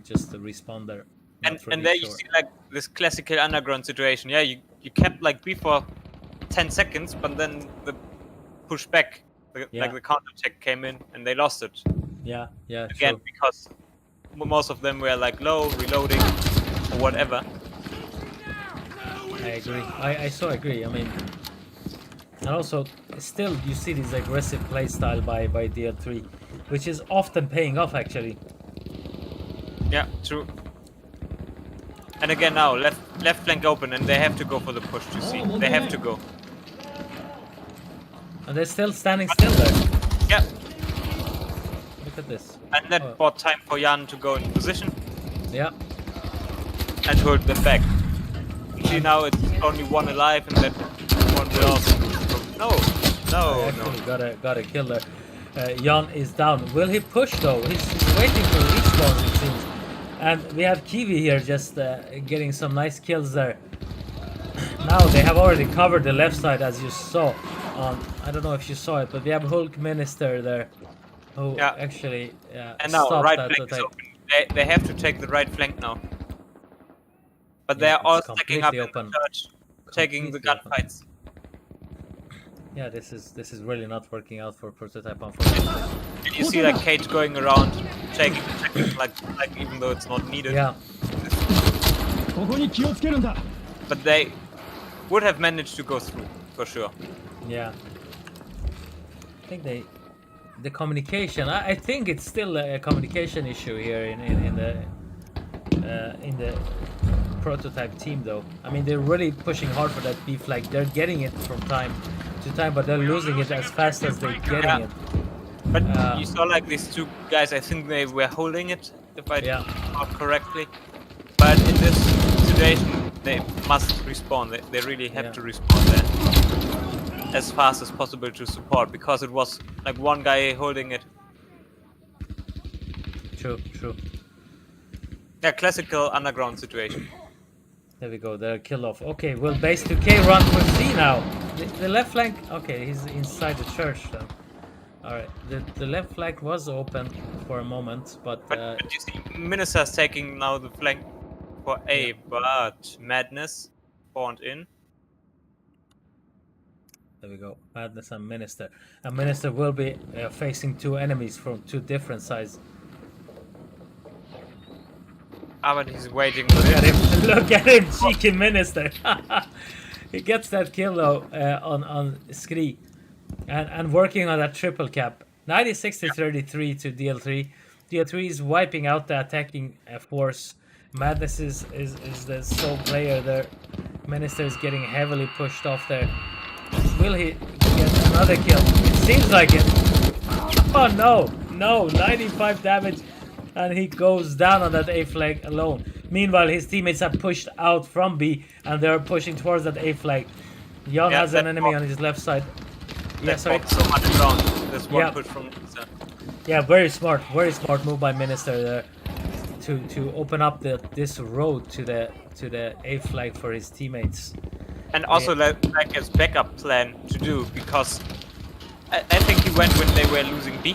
just the respawn there. Not really And there you sure. see like this classical Underground situation. Yeah, you kept like B for 10 seconds, but then the push back, Yeah. like the counter attack came in and they lost it Yeah, again sure. because most of them were like low, reloading, or whatever. I agree. I so agree. I mean, and also still you see this aggressive playstyle by DL3, which is often paying off actually. Yeah, true. And again now left flank open and they have to go for the push to see. They have to go. And they're still standing still there. Yeah, Look at this. and that Oh. bought time for Jan to go in position Yeah. and hold them back. You see now it's only one alive and that one will also no. Actually got a kill there. Jan is down. Will he push though? He's waiting for respawns it seems. And we have Kiwi here just getting some nice kills there. Now they have already covered the left side as you saw. I don't know if you saw it, but we have Hulk Minister there, who Yeah. actually And now stopped right that flank is attack. open. They have to take the right flank now. But Yeah, they're all it's stacking up in completely the open. church, taking the Completely open. gunfights. Yeah, this is really not working out for prototype, unfortunately. And you see like Cage going around checking like even though it's not needed. Yeah, ここに気をつけるんだ But they would have managed to go through for sure. yeah. I think the communication. I think it's still a communication issue here in the prototype team, though. I mean, they're really pushing hard for that B flag. They're getting it from time to time, but they're losing it as fast as they're getting Yeah. it. But Uh, you saw like these two guys, I think they were holding it, if I Yeah. thought correctly. But in this situation, they must respawn. They really have Yeah. to respawn there as fast as possible to support, because it was like one guy holding it. True. Yeah, classical underground situation. There we go. They're killed off. Okay, will base 2K run for C now? The left flank. Okay, he's inside the church then. All right. The left flank was open for a moment, but But you see, Minister's taking now the flank for A, but Madness spawned in. there we go. Madness and Minister. And Minister will be facing two enemies from two different sides. Ah, but he's waiting. Look at him! Look at him, cheeky Minister. He gets that kill though on Skri, and working on that triple cap. 96 to 33 to DL3. DL3 is wiping out the attacking force. Madness is the sole player there. Minister is getting heavily pushed off there. Will he get another kill? It seems like it. Oh no, 95 damage, and he goes down on that A flag alone. Meanwhile, his teammates are pushed out from B, and they're pushing towards that A flag. Jan Yeah, has an that enemy bot- on his left side. Yeah, That sorry. bought so much ground. This one Yeah. push from Minister. Yeah, very smart move by Minister there to open up this road to the A flag for his teammates. And also like his backup plan to do, because I think he went when they were losing B.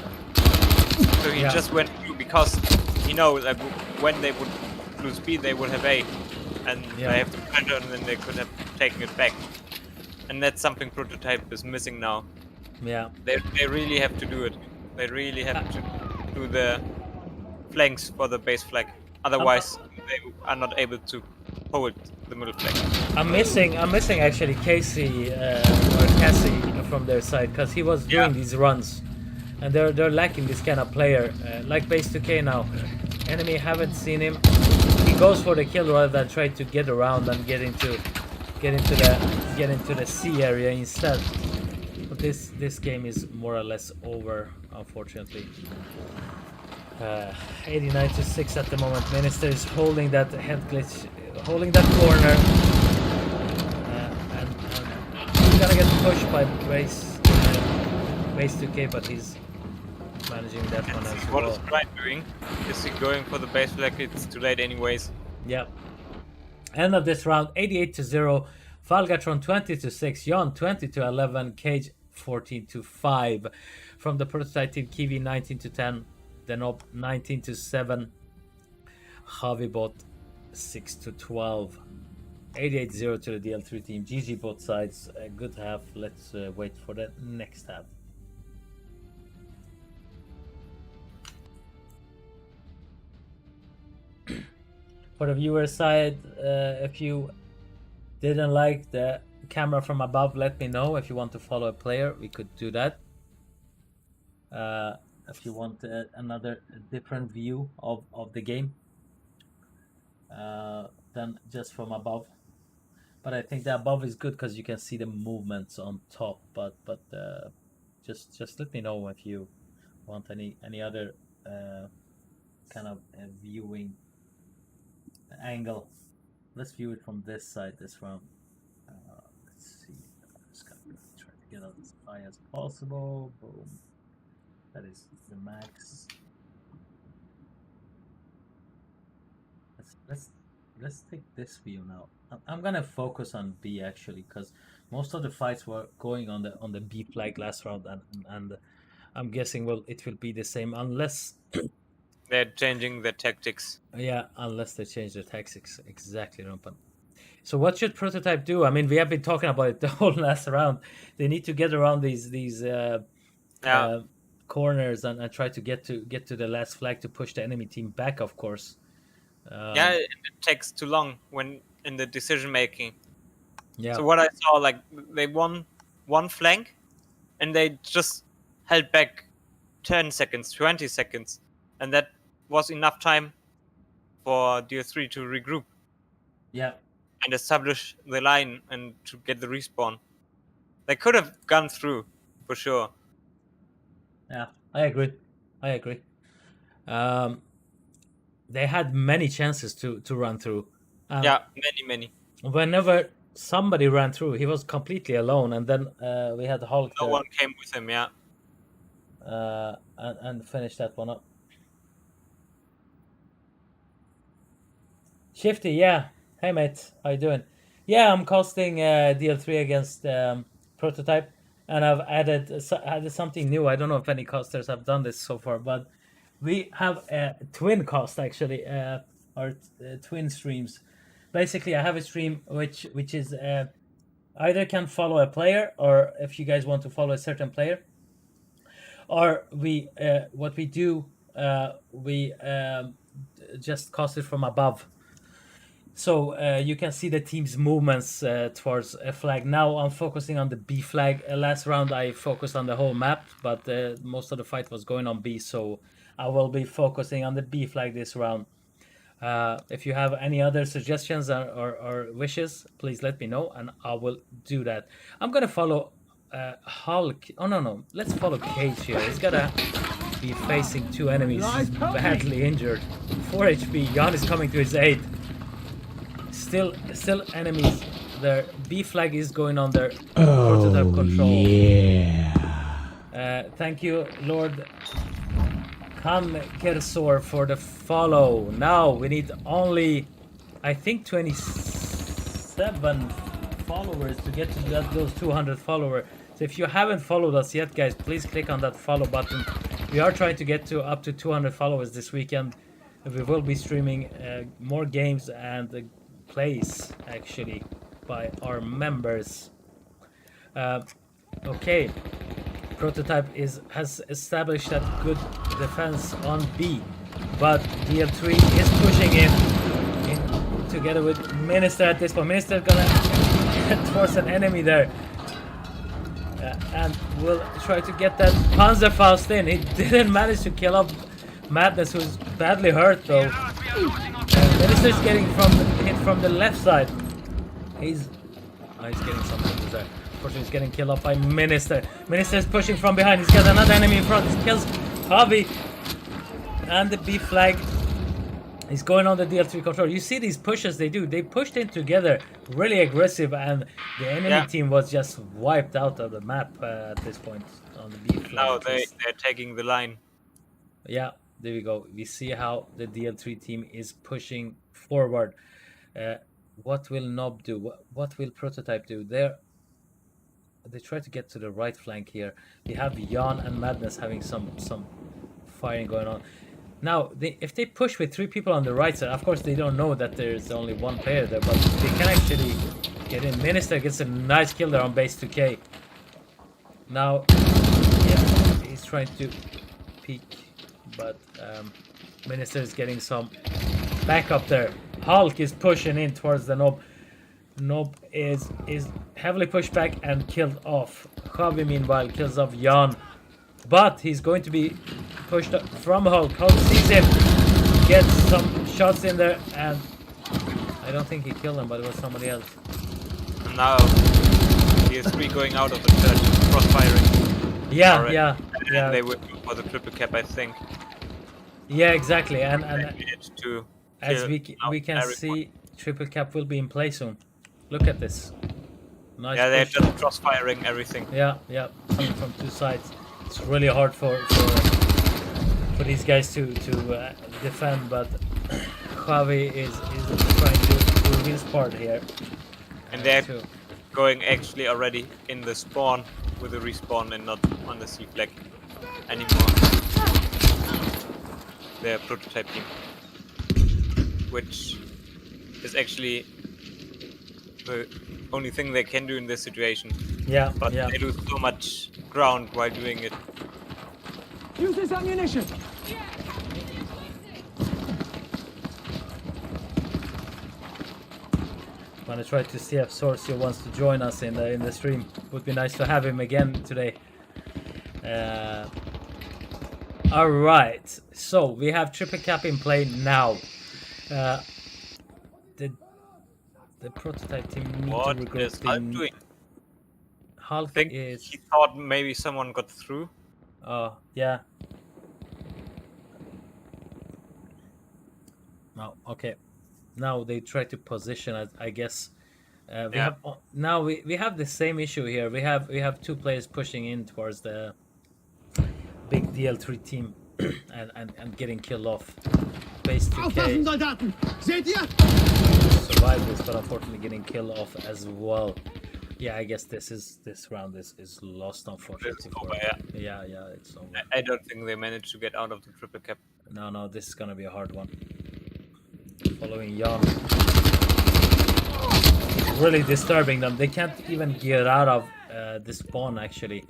So he Yeah. just went through because he knows like when they would lose B, they would have A, and Yeah. they have to counter, and then they could have taken it back. And that's something Prototype is missing now. Yeah. They really have to do it. They really have to do the flanks for the base flag. Otherwise, they are not able to hold the middle flag. I'm missing actually Casey or Cassie from their side, because he was doing Yeah. these runs, and they're lacking this kind of player like base 2K now. Enemy haven't seen him. He goes for the kill rather than try to get around and get into the C area instead. But this game is more or less over, unfortunately. 89 to 6 at the moment. Minister is holding that head glitch, holding that corner, and he's gonna get pushed by base 2K, but he's managing that one as What well. is Brian doing? Is he going for the base flag? It's too late anyways. Yep. End of this round, 88 to 0. Falgatron 20 to 6. Jan 20 to 11. Cage 14 to 5. From the prototype team, Kiwi 19 to 10. Denop 19 to 7. Javibot 6 to 12. 88-0 to the DL3 team. GG both sides. A good half. Let's wait for the next half. For the viewer side, if you didn't like the camera from above, let me know. If you want to follow a player, we could do that. If you want another different view of the game, than just from above. But I think the above is good because you can see the movements on top. But just let me know if you want any other kind of viewing angle. Let's view it from this side this round. Let's see. I'm just gonna try to get out as high as possible. Boom. That is the max. Let's take this view now. I'm gonna focus on B actually, because most of the fights were going on the B flag last round, and I'm guessing it will be the same unless They're changing their tactics. yeah, unless they change their tactics. Exactly, Rumpan. So what should Prototype do? I mean, we have been talking about it the whole last round. They need to get around these Yeah. corners and try to get to the last flag to push the enemy team back. Of course. Yeah, it takes too long when in the decision making. Yeah. So what I saw, like they won one flank, and they just held back 10 seconds, 20 seconds, and that was enough time for DL3 to regroup Yeah. and establish the line and to get the respawn. They could have gone through for sure. Yeah. I agree. They had many chances to run through. Yeah, many. Whenever somebody ran through, he was completely alone, and then we had Hulk No there, one came with him. Yeah. and finished that one up. Shifty, yeah. Hey mate, how you doing? Yeah, I'm casting DL3 against Prototype, and I've added something new. I don't know if any casters have done this so far, but we have a twin cast actually, or twin streams. Basically, I have a stream which is either can follow a player, or if you guys want to follow a certain player, or we what we do, we just cast it from above. So you can see the team's movements towards a flag. Now I'm focusing on the B flag. Last round I focused on the whole map, but most of the fight was going on B, so I will be focusing on the B flag this round. If you have any other suggestions or wishes, please let me know, and I will do that. I'm gonna follow Hulk. Oh no, let's follow Cage here. He's gotta be facing two enemies. He's badly injured. 4 HP. Jan is coming to his aid. Still enemies there. B flag is going on their Prototype control. Yeah. Thank you, Lord Kersor, for the follow. Now we need only, I think, 27 followers to get to those 200 followers. So if you haven't followed us yet, guys, please click on that follow button. We are trying to get to up to 200 followers this weekend. We will be streaming more games and plays actually by our members. Okay, Prototype has established that good defense on B, but DL3 is pushing in together with Minister at this point. Minister gonna get towards an enemy there, and will try to get that Panzerfaust in. He didn't manage to kill up Madness, who's badly hurt though. Minister's getting hit from the left side. He's getting some hits there. Unfortunately, he's getting killed off by Minister. Minister's pushing from behind. He's got another enemy in front. He kills Javi. And the B flag is going on the DL3 control. You see these pushes they do. They pushed in together, really aggressive, and the enemy team was just wiped out of the map at this point on the B flag. Now they're taking the line. Yeah. There we go. We see how the DL3 team is pushing forward. What will Nob do? What will Prototype do? They try to get to the right flank here. We have Jan and Madness having some firing going on. Now, if they push with 3 people on the right side, of course they don't know that there's only 1 player there, but they can actually get in. Minister gets a nice kill there on base 2K. Now, yeah, he's trying to peek, but Minister is getting some backup there. Hulk is pushing in towards the Nob. Nob is heavily pushed back and killed off. Javi meanwhile kills off Jan, but he's going to be pushed up from Hulk. Hulk sees him, gets some shots in there, and I don't think he killed him, but it was somebody else. Now he is going out of the church, cross-firing. Yeah. They would go for the triple cap, I think. Yeah, exactly. And as we can see, triple cap will be in play soon. Look at this. Nice. Yeah, they're push. just cross-firing everything. Yeah, coming from 2 sides. It's really hard for these guys to defend, but Javi is trying to do his part here. And they're going actually already in the spawn with the respawn and not on the C flag anymore. Their Prototype team, which is actually the only thing they can do in this situation. Yeah, But yeah. they lose so much ground while doing it. Use this ammunition. I'm gonna try to see if Sorcio wants to join us in the stream. Would be nice to have him again today. All right, so we have triple cap in play now. The prototype team need What to regroup. is Hulk doing? Hulk I think is. he thought maybe someone got through. Oh yeah. No, okay. Now they try to position it. I guess we Yeah. have now we have the same issue here. We have two players pushing in towards the big DL3 team and getting killed off. Base 2K Aufwachen, Soldaten! Seht ihr? survived this, but unfortunately getting killed off as well. Yeah, I guess this round is lost, unfortunately. It's over, yeah. Yeah, it's over. I don't think they managed to get out of the triple cap. No, this is gonna be a hard one. Following Jan. Really disturbing them. They can't even get out of the spawn actually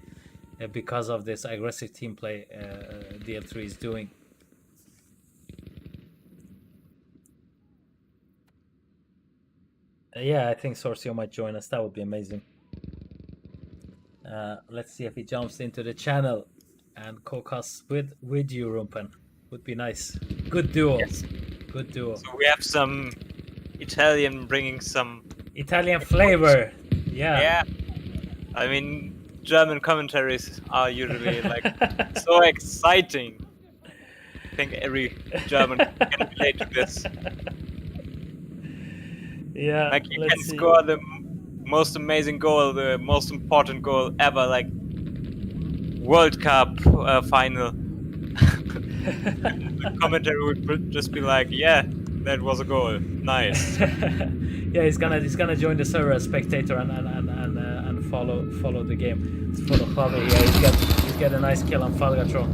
because of this aggressive team play DL3 is doing. Yeah, I think Sorcio might join us. That would be amazing. Let's see if he jumps into the channel and co-casts with you, Rumpen. Would be nice. Good duo. Yes. Good duo. So we have some Italian bringing some Italian flavor. Yeah. Yeah. I mean, German commentaries are usually like so exciting. I think every German can relate to this. Yeah. Like you let's can see. score the most amazing goal, the most important goal ever, like World Cup final. The commentary would just be like, "Yeah, that was a goal. Nice." Yeah, he's gonna join the server as spectator and follow the game. Let's follow Javi here. He's got a nice kill on Falgatron.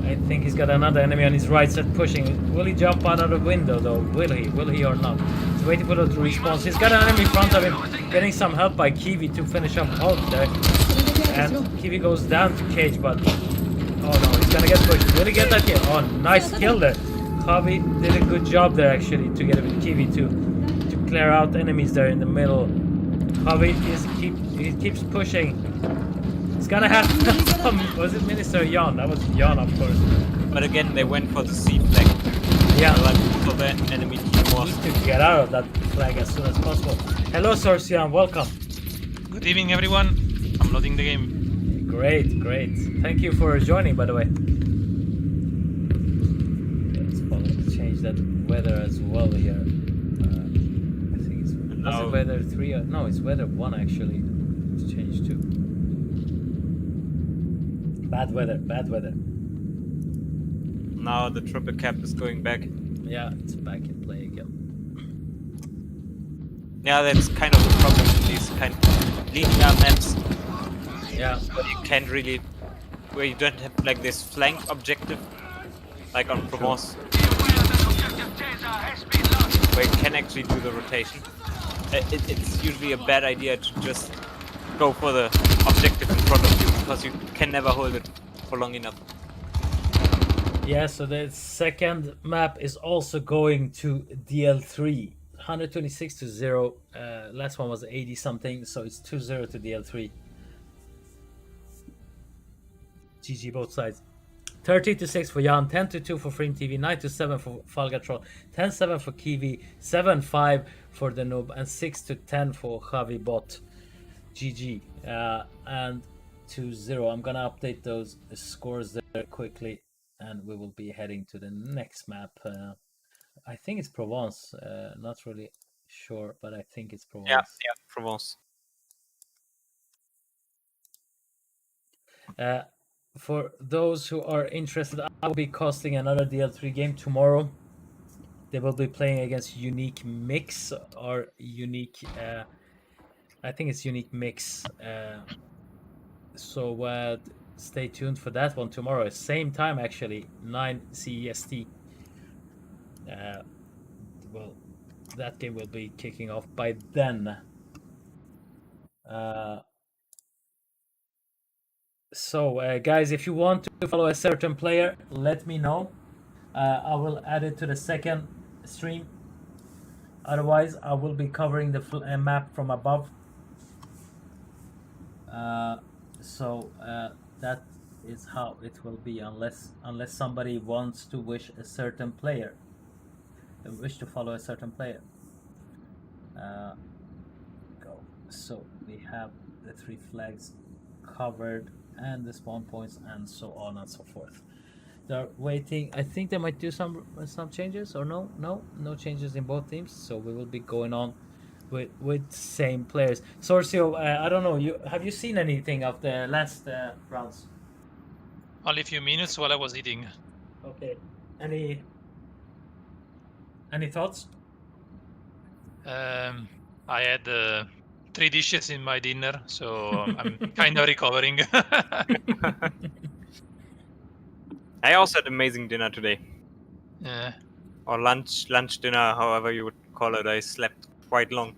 I think he's got another enemy on his right side pushing. Will he jump out of the window though? Will he or not? He's waiting for the response. He's got an enemy in front of him, getting some help by Kiwi to finish up Hulk there. And Kiwi goes down to Cage, but oh no, he's gonna get pushed. Will he get that kill? Oh, nice kill there. Javi did a good job there actually to get with Kiwi to clear out enemies there in the middle. Javi he keeps pushing. He's gonna have some. Was it Minister Jan? That was Jan, of course. But again, they went for the C flag. Yeah. Like so the enemy team was. Need to get out of that flag as soon as possible. Hello, Sorcian. Welcome. Good evening, everyone. I'm loading the game. Great. Thank you for joining, by the way. Let's change that weather as well here. I think it's was it weather 3 or no, it's weather 1 actually. It's changed to bad weather. Now the triple cap is going back. Yeah, it's back in play again. Yeah, that's kind of the problem with these kind of linear maps. Yeah. Where you can't really, where you don't have like this flank objective, like on Provence, where you can actually do the rotation. It's usually a bad idea to just go for the objective in front of you because you can never hold it for long enough. Yeah, so the second map is also going to DL3. 126 to 0. Last one was 80 something, so it's 2-0 to DL3. GG both sides. 30-6 for Jan, 10-2 for Frame TV, 9-7 for Falgatron, 10-7 for Kiwi, 7-5 for the noob, and 6-10 for Javi Bot. GG. And 2-0. I'm gonna update those scores there quickly, and we will be heading to the next map. I think it's Provence. Not really sure, but I think it's Provence. Yeah, Provence. For those who are interested, I will be casting another DL3 game tomorrow. They will be playing against Unique Mix or Unique. I think it's Unique Mix. So stay tuned for that one tomorrow. Same time actually, 9 CEST. Well, that game will be kicking off by then. So, guys, if you want to follow a certain player, let me know. I will add it to the second stream. Otherwise, I will be covering the map from above. So that is how it will be, unless somebody wants to wish a certain player, wish to follow a certain player. Go. So we have the 3 flags covered and the spawn points and so on and so forth. They're waiting. I think they might do some changes, or no changes in both teams. So we will be going on with same players. Sorcio, I don't know. Have you seen anything of the last rounds? Only a few minutes while I was eating. Okay. Any thoughts? I had 3 dishes in my dinner, so I'm kind of recovering. I also had amazing dinner today. Yeah. Or lunch, dinner, however you would call it. I slept quite long.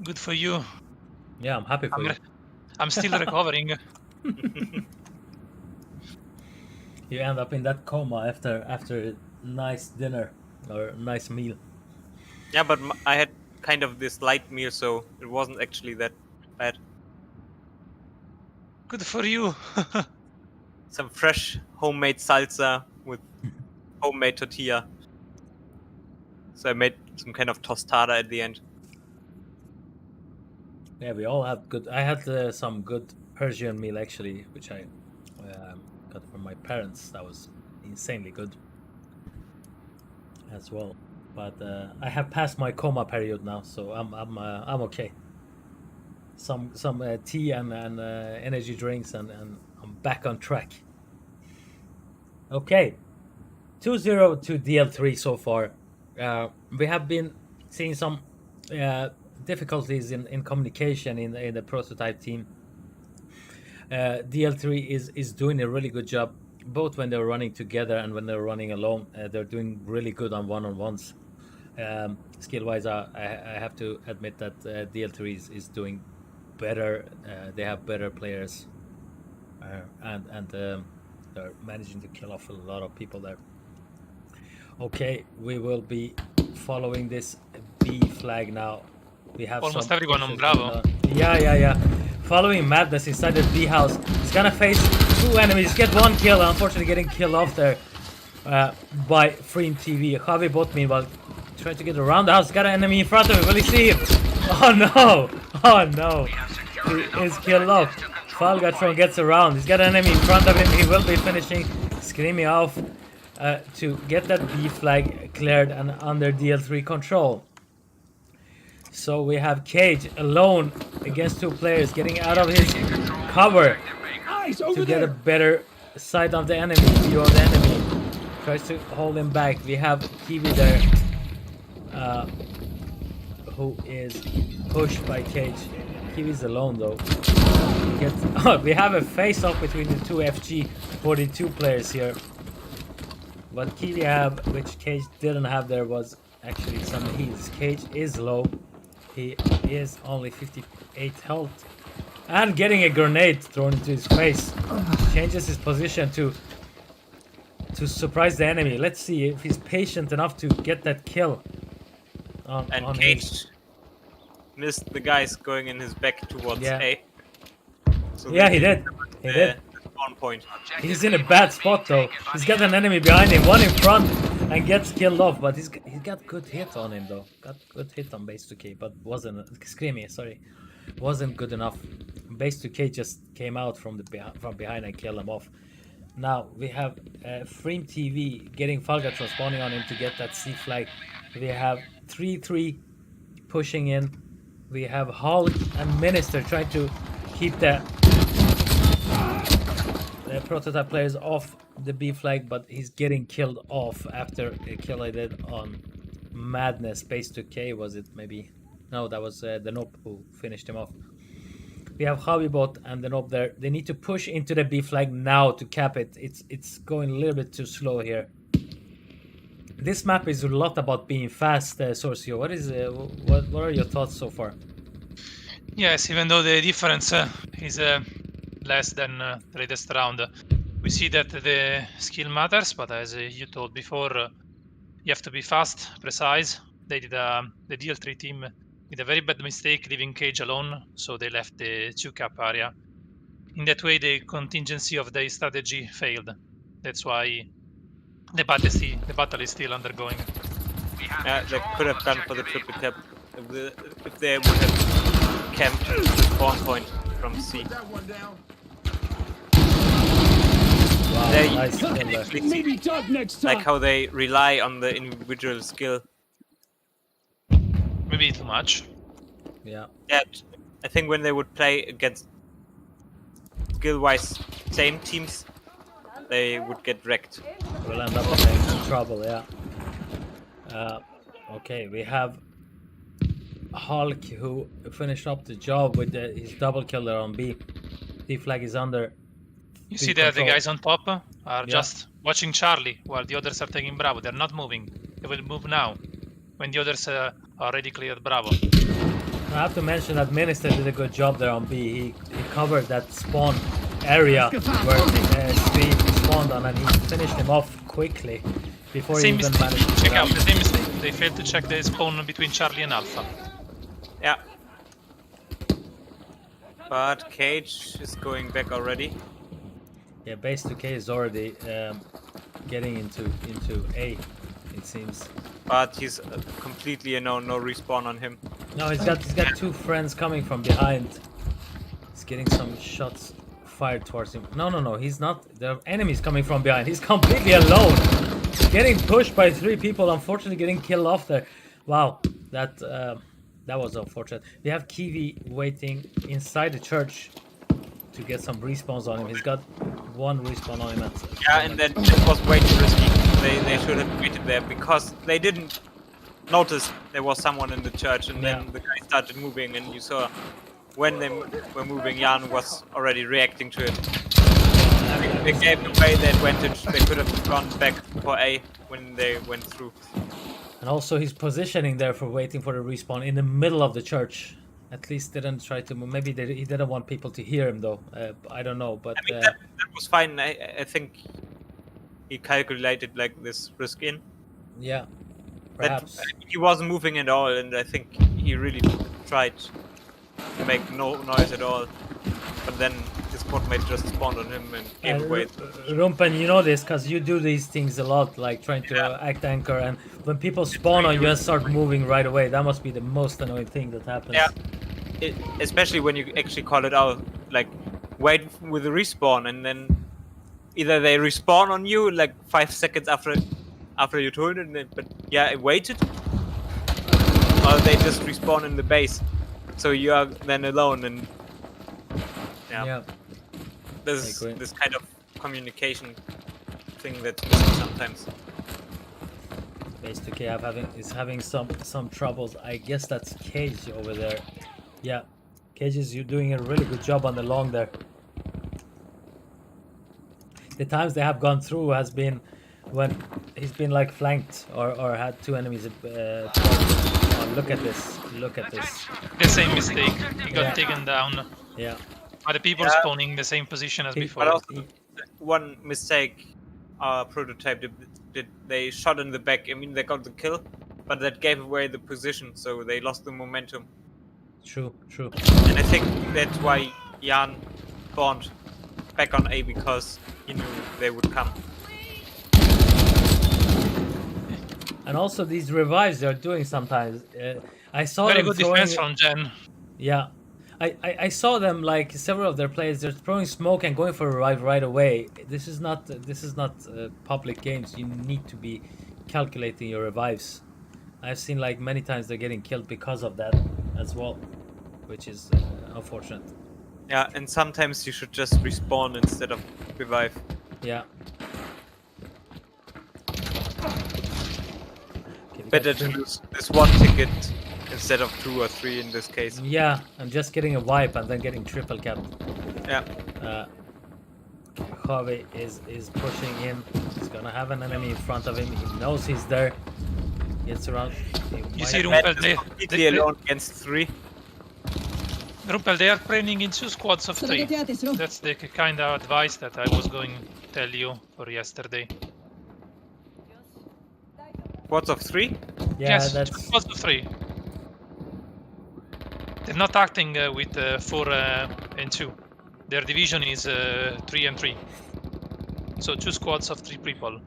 Good for you. Yeah, I'm happy for you. I'm still recovering. You end up in that coma after a nice dinner or nice meal. Yeah, but I had kind of this light meal, so it wasn't actually that bad. Good for you. Some fresh homemade salsa with homemade tortilla. So I made some kind of tostada at the end. Yeah, we all had good. I had some good Persian meal actually, which I got from my parents. That was insanely good as well. But I have passed my coma period now, so I'm okay. Some tea and energy drinks, and I'm back on track. Okay, 2-0 to DL3 so far. We have been seeing some difficulties in communication in the prototype team. DL3 is doing a really good job, both when they're running together and when they're running alone. They're doing really good on one-on-ones. Skill-wise, I have to admit that DL3 is doing better. They have better players, and they're managing to kill off a lot of people there. Okay, we will be following this B flag now. We have Almost some everyone on pushes Bravo. going on. Yeah. Following Madness inside the B house. He's gonna face 2 enemies. Get 1 kill. Unfortunately, getting killed off there by Freem TV. Javi bot meanwhile trying to get around the house. Got an enemy in front of him. Will he see him? Oh no! He is killed off. Falgatron gets around. He's got an enemy in front of him. He will be finishing Screaming off to get that B flag cleared and under DL3 control. So we have Cage alone against 2 players, getting out of his cover to get a better sight of the enemy, view of the enemy. Tries to hold him back. We have Kiwi there, who is pushed by Cage. Kiwi's alone though. We have a face-off between the 2 FG42 players here. What Kiwi have, which Cage didn't have there, was actually some heals. Cage is low. He is only 58 health. And getting a grenade thrown into his face. Changes his position to surprise the enemy. Let's see if he's patient enough to get that kill on Cage him. missed the guys going in his back towards A. So Yeah, he did. He did. Spawn point. He's in a bad spot though. He's got an enemy behind him, one in front, and gets killed off. But he's got good hit on him though. Got good hit on base 2K, but wasn't wasn't good enough. Base 2K just came out from behind and killed him off. Now we have Freem TV getting Falgatron spawning on him to get that C flag. We have 3-3 pushing in. We have Hulk and Minister trying to keep the prototype players off the B flag, but he's getting killed off after a kill I did on Madness. Base 2K, was it maybe? No, that was the Nope who finished him off. We have Javibot and the Nope there. They need to push into the B flag now to cap it. It's going a little bit too slow here. this map is a lot about being fast, Sorcio. What are your thoughts so far? Yes, even though the difference is less than the latest round, we see that the skill matters. But as you told before, you have to be fast, precise. They did the DL3 team did a very bad mistake leaving Cage alone, so they left the 2-cap area. In that way, the contingency of their strategy failed. That's why the battle is still undergoing. Yeah, they could have gone for the triple cap if they would have camped the spawn point from C. Wow, They nice kill there. actually see Maybe Doug next time. like how they rely on the individual skill. Maybe too much. Yeah. Yeah, I think when they would play against skill-wise same teams, they would get wrecked. We'll end up in trouble, yeah. Okay, we have Hulk who finished up the job with his double kill there on B. D flag is under. You B see that the control. guys on top are Yeah. just watching Charlie while the others are taking Bravo. They're not moving. They will move now when the others already cleared Bravo. I have to mention that Minister did a good job there on B. He covered that spawn area where Steve spawned on, and he finished him off quickly before he Same even mistake. managed to Check get out the same mistake. They failed to check the spawn between Charlie and Alpha. Yeah. But Cage is going back already. Yeah, base 2K is already getting into A, it seems. But he's completely no respawn on him. No, he's got two friends coming from behind. He's getting some shots fired towards him. No, he's not. There are enemies coming from behind. He's completely alone. Getting pushed by 3 people. Unfortunately, getting killed off there. Wow, that was unfortunate. We have Kiwi waiting inside the church to get some respawns on him. He's got 1 respawn on him. Yeah, and then it was way too risky. They should have waited there because they didn't notice there was someone in the church, and then the guy started moving, and you saw when they were moving, Jan was already reacting to it. I think they gave away the advantage. They could have gone back for A when they went through. And also his positioning there for waiting for the respawn in the middle of the church. At least didn't try to move. Maybe he didn't want people to hear him though. I don't know, but I mean, that was fine. I think he calculated like this risk in. yeah, That perhaps. he wasn't moving at all, and I think he really tried to make no noise at all. But then his squad mate just spawned on him and gave away. Rumpen, you know this because you do these things a lot, like trying to act anchor, and when people spawn on you and start moving right away, that must be the most annoying thing that happens. Yeah, especially when you actually call it out, like wait with the respawn, and then either they respawn on you like 5 seconds after you told it, but yeah, it waited, or they just respawn in the base, so you are then alone, and Yeah. there's I agree. this kind of communication thing that's missing sometimes. Base 2K is having some troubles. I guess that's Cage over there. Yeah, Cage is doing a really good job on the long there. The times they have gone through has been when he's been like flanked or had 2 enemies. Oh, look at this! Look at this! The same mistake. He got Yeah. taken down. Yeah, Are the people Yeah. spawning the same position as He- before? But also, one mistake prototype did they shot in the back. I mean, they got the kill, but that gave away the position, so they lost the momentum. true. And I think that's why Jan spawned back on A, because he knew they would come. And also these revives they're doing sometimes. I saw Very them good throwing. defense from Jen. Yeah, I saw them, like several of their players. They're throwing smoke and going for a revive right away. This is not public games. You need to be calculating your revives. I've seen like many times they're getting killed because of that as well, which is unfortunate. Yeah, and sometimes you should just respawn instead of revive. Yeah. Okay, we Better got to three- lose this 1 ticket instead of 2 or 3 in this case. Yeah, I'm just getting a wipe and then getting triple capped. Yeah. Harvey is pushing in. He's gonna have an enemy in front of him. He knows he's there. Gets around. You see Red Rumpel, is they, completely alone against 3. Rumpel, they are training in 2 squads of 3. That's the kind of advice that I was going to tell you for yesterday. Squads of 3? Yeah, Yes, 2 that's squads of 3. They're not acting with 4 and 2. Their division is 3 and 3. So 2 squads of 3 people.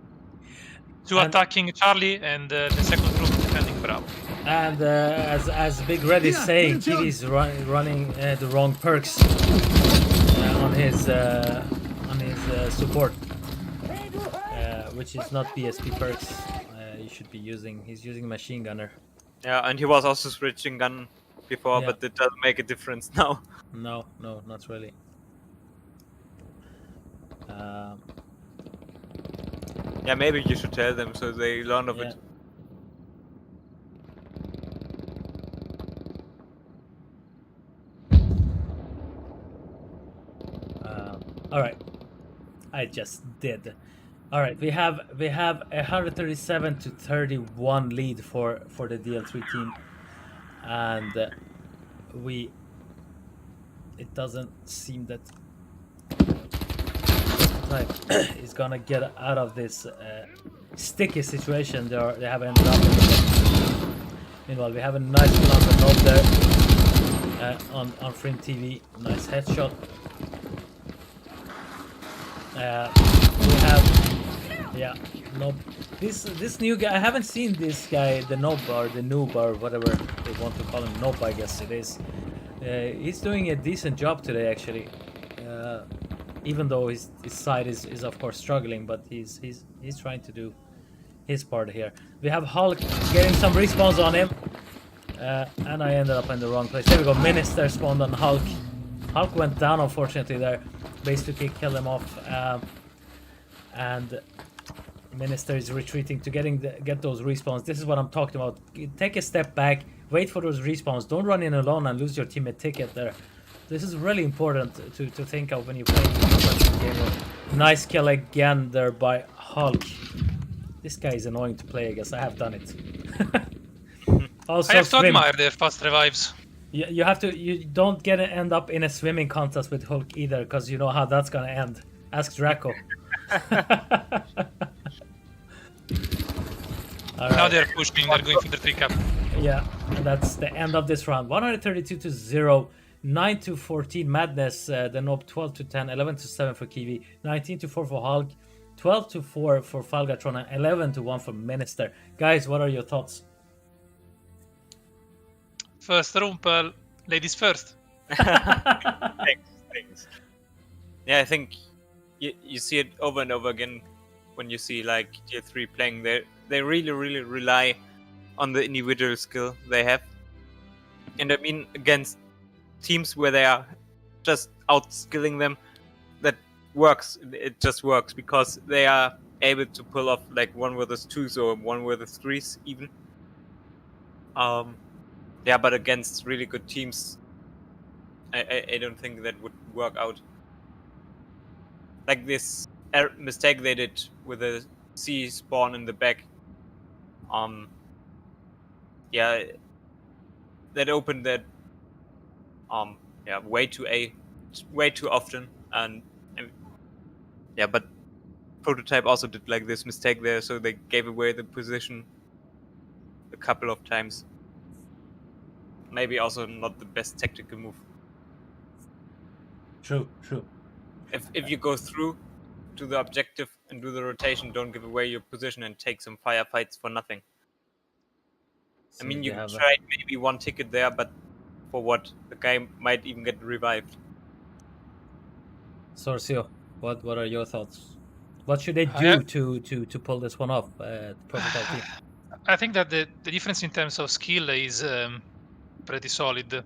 2 And- attacking Charlie and the second group defending Bravo. and as Big Red is Yeah, saying, good job. Kiwi's running the wrong perks on his support, which is not BSP perks. You should be using. He's using machine gunner. Yeah, and he was also switching gun before, Yeah. but it doesn't make a difference now. No, not really. Yeah, maybe you should tell them so they learn of Yeah. it. All right, I just did. All right, we have 137 to 31 lead for the DL3 team, and it doesn't seem that is gonna get out of this sticky situation they have ended up in. Meanwhile, we have a nice kill on the knob there on Frim TV. Nice headshot. We have, yeah, Nob. This new guy, I haven't seen this guy, the Nob or the Noob or whatever they want to call him. Nob, I guess it is. He's doing a decent job today, actually. Even though his side is of course struggling, but he's trying to do his part here. We have Hulk getting some respawns on him, and I ended up in the wrong place. There we go. Minister spawned on Hulk. Hulk went down, unfortunately. There, basically killed him off, and Minister is retreating to get those respawns. This is what I'm talking about. Take a step back, wait for those respawns. Don't run in alone and lose your teammate ticket there. This is really important to think of when you play a game. Nice kill again there by Hulk. This guy is annoying to play, I guess. I have done it. Also, I have to swim. admire their fast revives. You have to. You don't end up in a swimming contest with Hulk either, because you know how that's gonna end. Ask Draco. Now they're pushing, they're going for the 3 cap. Yeah, and that's the end of this round. 132 to 0, 9 to 14 Madness, the Nob 12 to 10, 11 to 7 for Kiwi, 19 to 4 for Hulk, 12 to 4 for Falgatron, and 11 to 1 for Minister. Guys, what are your thoughts? First Rumpel, ladies first. Thanks. Yeah, I think you see it over and over again when you see like tier 3 playing. They really rely on the individual skill they have, and I mean against teams where they are just outskilling them, that works. It just works because they are able to pull off like 1 versus 2s or 1 versus 3s even. Yeah, but against really good teams, I don't think that would work out. Like this mistake they did with the C spawn in the back. Yeah, that opened that way too often, and yeah, but Prototype also did like this mistake there, so they gave away the position a couple of times. Maybe also not the best tactical move. True. If you go through to the objective and do the rotation, don't give away your position and take some firefights for nothing. I mean, you tried maybe 1 ticket there, but for what? The guy might even get revived. Sorcio, what are your thoughts? What should they do to pull this one off? Prototype team. I think that the difference in terms of skill is pretty solid.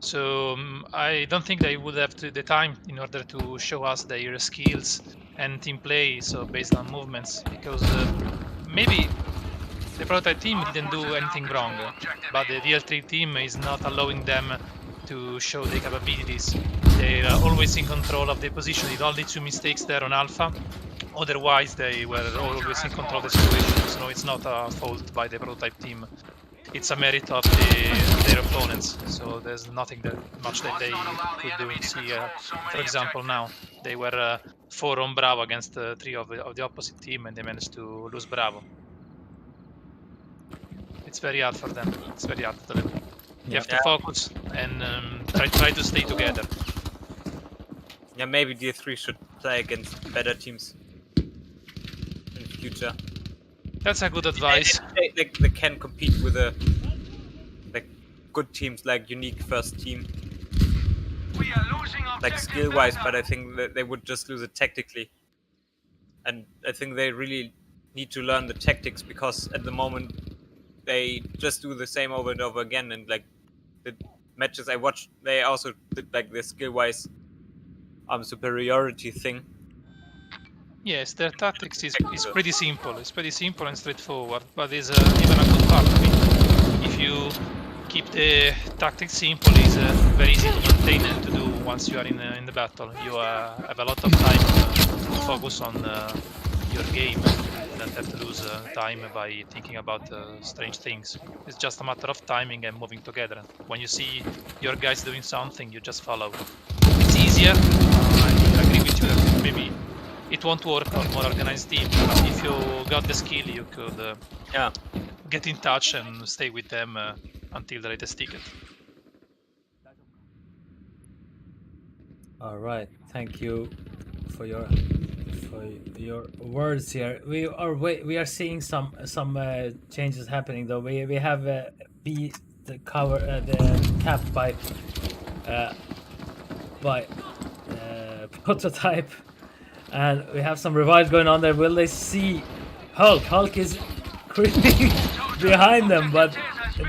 So I don't think they would have the time in order to show us their skills and team play, so based on movements, because maybe the Prototype team didn't do anything wrong, but the DL3 team is not allowing them to show their capabilities. They are always in control of their position. Did only 2 mistakes there on Alpha, Otherwise, they were always in control of the situation. So it's not a fault by the prototype team. It's a merit of their opponents. So there's nothing that much that they could do. See, for example, now they were 4 on Bravo against 3 of the opposite team, and they managed to lose Bravo. It's very hard for them. It's very hard to deliver. You have to focus and try to stay together. Yeah, maybe DL3 should play against better teams in the future. That's a good advice. They can compete with good teams like Unique first team, We are losing like objective skill-wise, Beta. but I think that they would just lose it tactically. And I think they really need to learn the tactics, because at the moment they just do the same over and over again. And like the matches I watched, they also did like the skill-wise superiority thing. Yes, their tactics is pretty simple. It's pretty simple and straightforward, but it's even a good part of it. If you keep the tactics simple, it's very easy to maintain and to do once you are in the battle. You have a lot of time to focus on your game. You don't have to lose time by thinking about strange things. It's just a matter of timing and moving together. When you see your guys doing something, you just follow. It's easier. I agree with you that maybe it won't work on more organized team. But if you got the skill, you could get in touch and stay with them until the latest ticket. All right, thank you for your words here. We are seeing some changes happening though. We have the cap by prototype, and we have some revives going on there. Will they see Hulk? Hulk is creeping behind them, but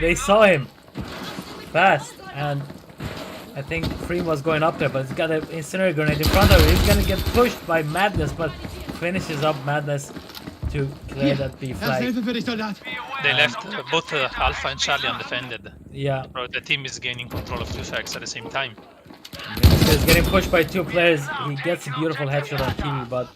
they saw him fast, and I think Freem was going up there, but he's got an incendiary grenade in front of him. He's gonna get pushed by Madness, but finishes up Madness to clear that B flag. Hilfe für dich, Soldat. They left both Alpha and Charlie undefended. Yeah, The team is gaining control of 2 flags at the same time. he's getting pushed by 2 players. He gets a beautiful headshot on Kiwi, but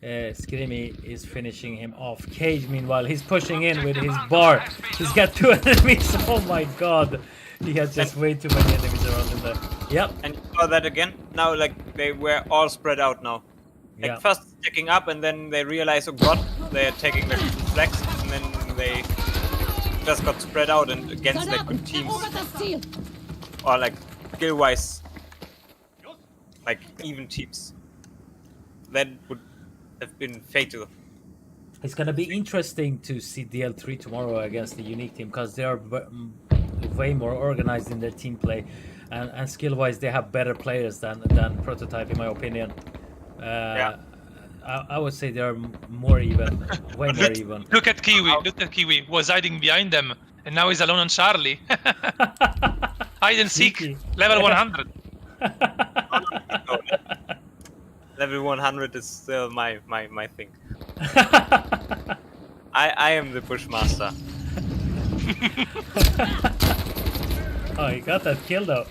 Screamy is finishing him off. Cage, meanwhile, he's pushing in with his bar. He's got 2 enemies. Oh my god. He has just way too many enemies around him there. Yep. And you saw that again? Now, like, they were all spread out now. Like, Yeah. first taking up, and then they realize, oh god, they're taking the flags, and then they just got spread out, and against like good teams, or like skill-wise, like even teams, that would have been fatal. It's gonna be interesting to see DL3 tomorrow against the Unique team, because they are way more organized in their team play, and skill-wise they have better players than Prototype, in my opinion. I would say they are more even, way more even. Look at Kiwi. Look at Kiwi. Was hiding behind them, and now he's alone on Charlie. Hide and seek. Sneaky. Level 100. Level 100 is still my thing. I am the Bushmaster. Oh, he got that kill though.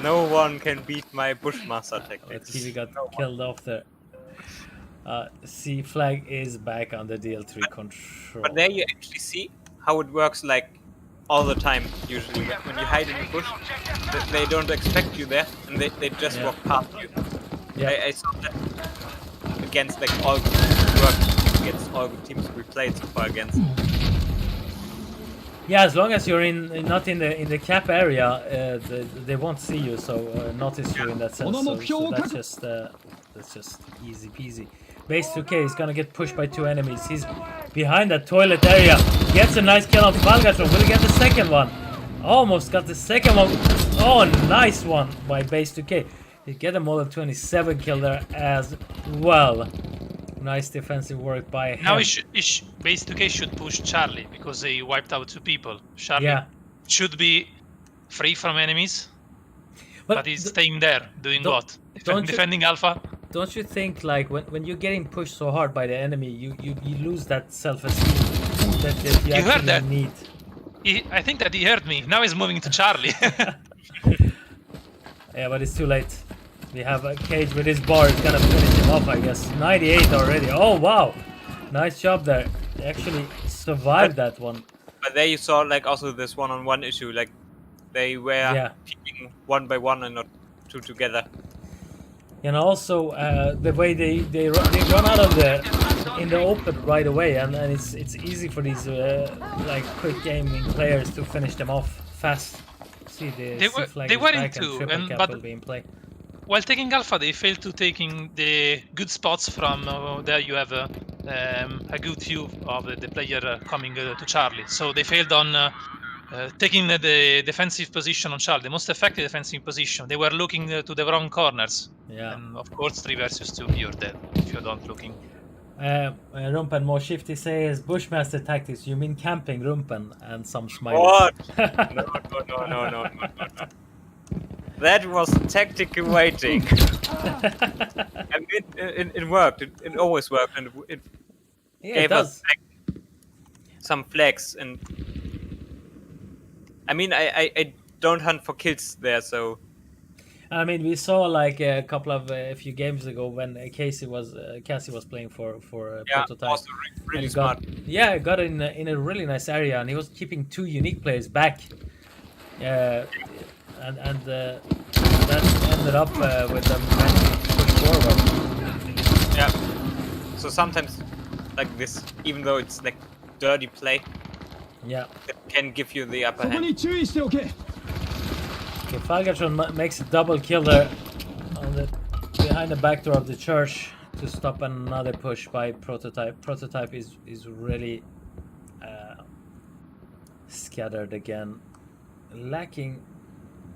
No one can beat my Bushmaster But tactics. Kiwi got killed off there. C flag is back under DL3 control. But there you actually see how it works, like all the time. Usually, when you hide in the bush, they don't expect you there, and they just Yeah. walk past you. Yeah. I saw that against like all work against all the teams we played so far against. Yeah, as long as you're not in the cap area, they won't see you, so notice you in that sense. So that's just easy peasy. Base 2K is gonna get pushed by 2 enemies. He's behind that toilet area. Gets a nice kill on Falgatron. Will he get the second one? Almost got the second one. Oh, nice one by Base 2K. He get a Model 27 kill there as well. Nice defensive work by him. Now Base 2K should push Charlie because they wiped out 2 people. Charlie should be free from enemies, but he's staying there doing what? Defending Alpha. Don't you think, like, when you're getting pushed so hard by the enemy, you lose that self-esteem that you actually heard that? need? I think that he heard me. Now he's moving to Charlie. Yeah, but it's too late. We have a Cage with his bar. It's gonna finish him off, I guess. 98 already. Oh wow, nice job there. They actually survived that one. But there you saw like also this one-on-one issue. Like they were Yeah. peeking one by one and not two together. And also the way they run out of in the open right away, and it's easy for these like quick gaming players to finish them off fast. See the C flag they is were back into, and triple cap but will be in play. while taking Alpha, they failed to taking the good spots from there. You have a good view of the player coming to Charlie. So they failed on taking the defensive position on Charlie, the most effective defensive position. They were looking to the wrong corners. Yeah. And of course, 3 versus 2, you're dead if you don't looking. Rumpen more shifty says Bushmaster tactics. You mean camping, Rumpen, and some smileys. What? No. That was tactical waiting. And it worked. It always worked, and it Yeah, it gave does. us like, some flags. And I mean, I don't hunt for kills there, so I mean, we saw like a couple of a few games ago when Cassie was playing for yeah, Prototype. also really And smart. got in a really nice area, and he was keeping 2 unique players back. And that ended up with them managing to push forward. Yeah. So sometimes like this, even though it's like dirty play, Yeah. it can give you the upper そこ hand. に注意しておけ Okay, Falgatron makes a double kill there behind the back door of the church to stop another push by Prototype. Prototype is really scattered again, lacking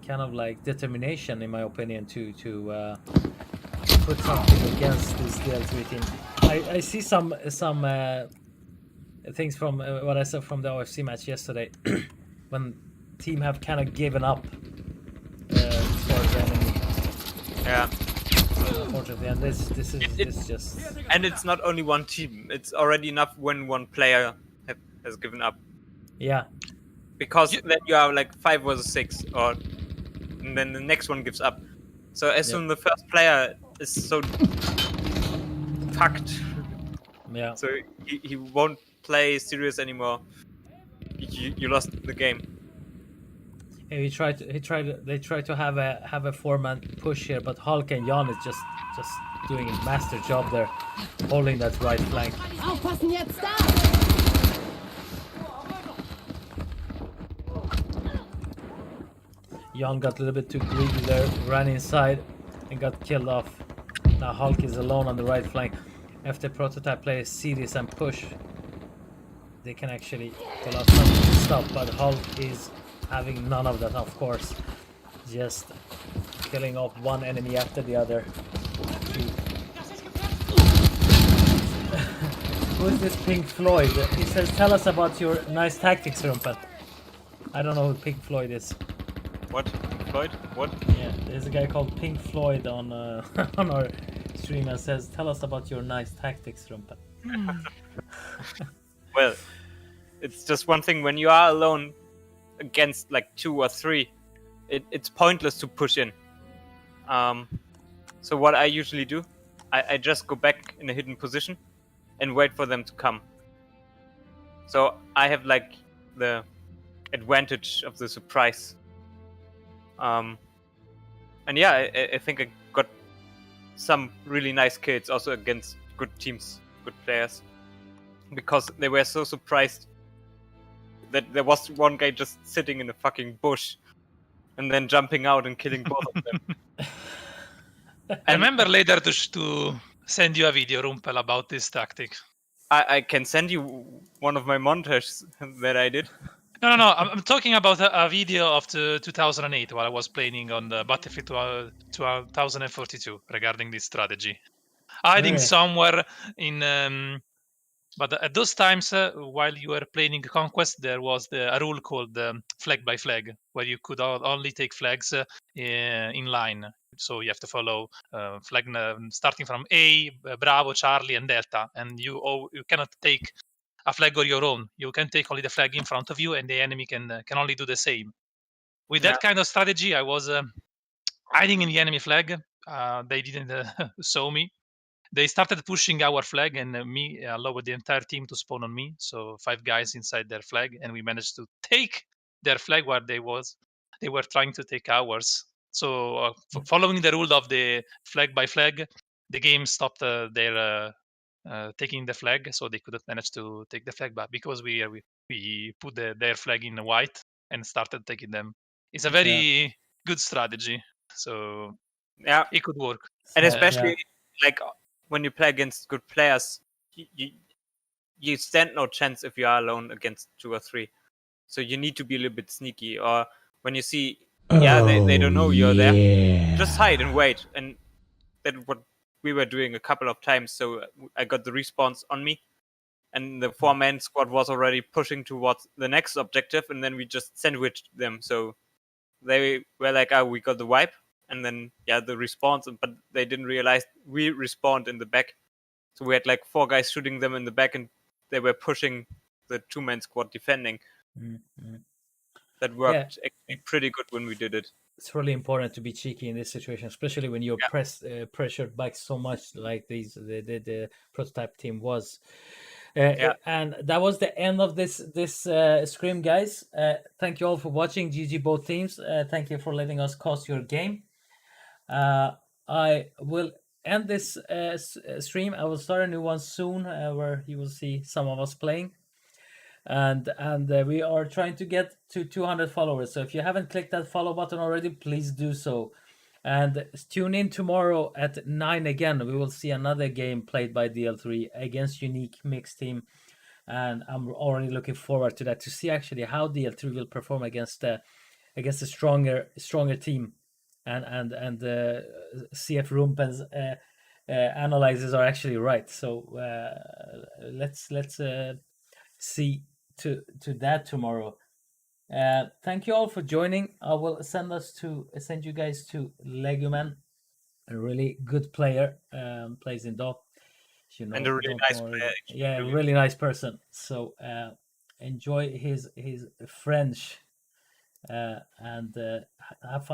kind of like determination, in my opinion, to put something against this DL3 team. I see some things from what I saw from the OFC match yesterday, when team have kind of given up towards the enemy. Yeah. Unfortunately, and this is just And it's not only one team. It's already enough when one player has given up. yeah. Because then you are like 5 versus 6, and then the next one gives up. So as soon the first player is so fucked, Yeah. so he won't play serious anymore. You lost the game. And they tried to have a 4-man push here, but Hulk and Jan is just doing a master job there, holding that right flank. Aufpassen jetzt da! Jan got a little bit too greedy there, ran inside and got killed off. Now Hulk is alone on the right flank. After Prototype players see this and push, they can actually pull out some stuff, but Hulk is having none of that, of course. Just killing off one enemy after the other. Who is this Pink Floyd? He says, tell us about your nice tactics, Rumpen. I don't know who Pink Floyd is. What? Floyd? What? Yeah, there's a guy called Pink Floyd on on our stream and says, tell us about your nice tactics, Rumpen. Well, it's just one thing. When you are alone against like 2 or 3, it's pointless to push in. So what I usually do, I just go back in a hidden position and wait for them to come. So I have like the advantage of the surprise. And yeah, I think I got some really nice kills also against good teams, good players, because they were so surprised that there was one guy just sitting in a fucking bush and then jumping out and killing both of them. I remember later to send you a video, Rumpel, about this tactic. I can send you one of my montages that I did. No. I'm talking about a video of the 2008 while I was playing on the Battlefield 2042 regarding this strategy. Hiding Really? somewhere in... but at those times, while you were playing Conquest, there was a rule called flag by flag, where you could only take flags in line. So you have to follow flag starting from A, Bravo, Charlie, and Delta, and you cannot take a flag of your own. You can take only the flag in front of you, and the enemy can only do the same. With that kind of strategy, I was hiding in the enemy flag, they didn't saw me. They started pushing our flag, and me allowed the entire team to spawn on me. So 5 guys inside their flag, and we managed to take their flag where they were trying to take ours. So following the rule of the flag by flag, the game stopped their taking the flag, so they couldn't manage to take the flag back because we put their flag in white and started taking them. It's a very good strategy, so Yeah, it could work. and So, especially like when you play against good players, you stand no chance if you are alone against 2 or 3. So you need to be a little bit sneaky. Or when you see, they don't know you're there, just hide and wait. And that's what we were doing a couple of times. So I got the response on me, and the 4-man squad was already pushing towards the next objective, and then we just sandwiched them. So they were like, "Oh, we got the wipe," and then the response, but they didn't realize we respawned in the back. So we had like 4 guys shooting them in the back, and they were pushing the 2-man squad defending. That worked actually pretty good when we did it. it's really important to be cheeky in this situation, especially when you're pressured back so much, like the prototype team was. And that was the end of this scrim, guys. Thank you all for watching. GG both teams. Thank you for letting us cast your game. I will end this stream. I will start a new one soon, where you will see some of us playing. And we are trying to get to 200 followers. So if you haven't clicked that follow button already, please do so. And tune in tomorrow at 9 again. We will see another game played by DL3 against Unique Mixed Team. And I'm already looking forward to that, to see actually how DL3 will perform against a stronger team. And CF Rumpen's analyzes are actually right. So let's see to that tomorrow. Thank you all for joining. I will send you guys to Leguman, a really good player, plays in DOP. And a really nice player. Yeah, really nice person. So enjoy his French and have fun.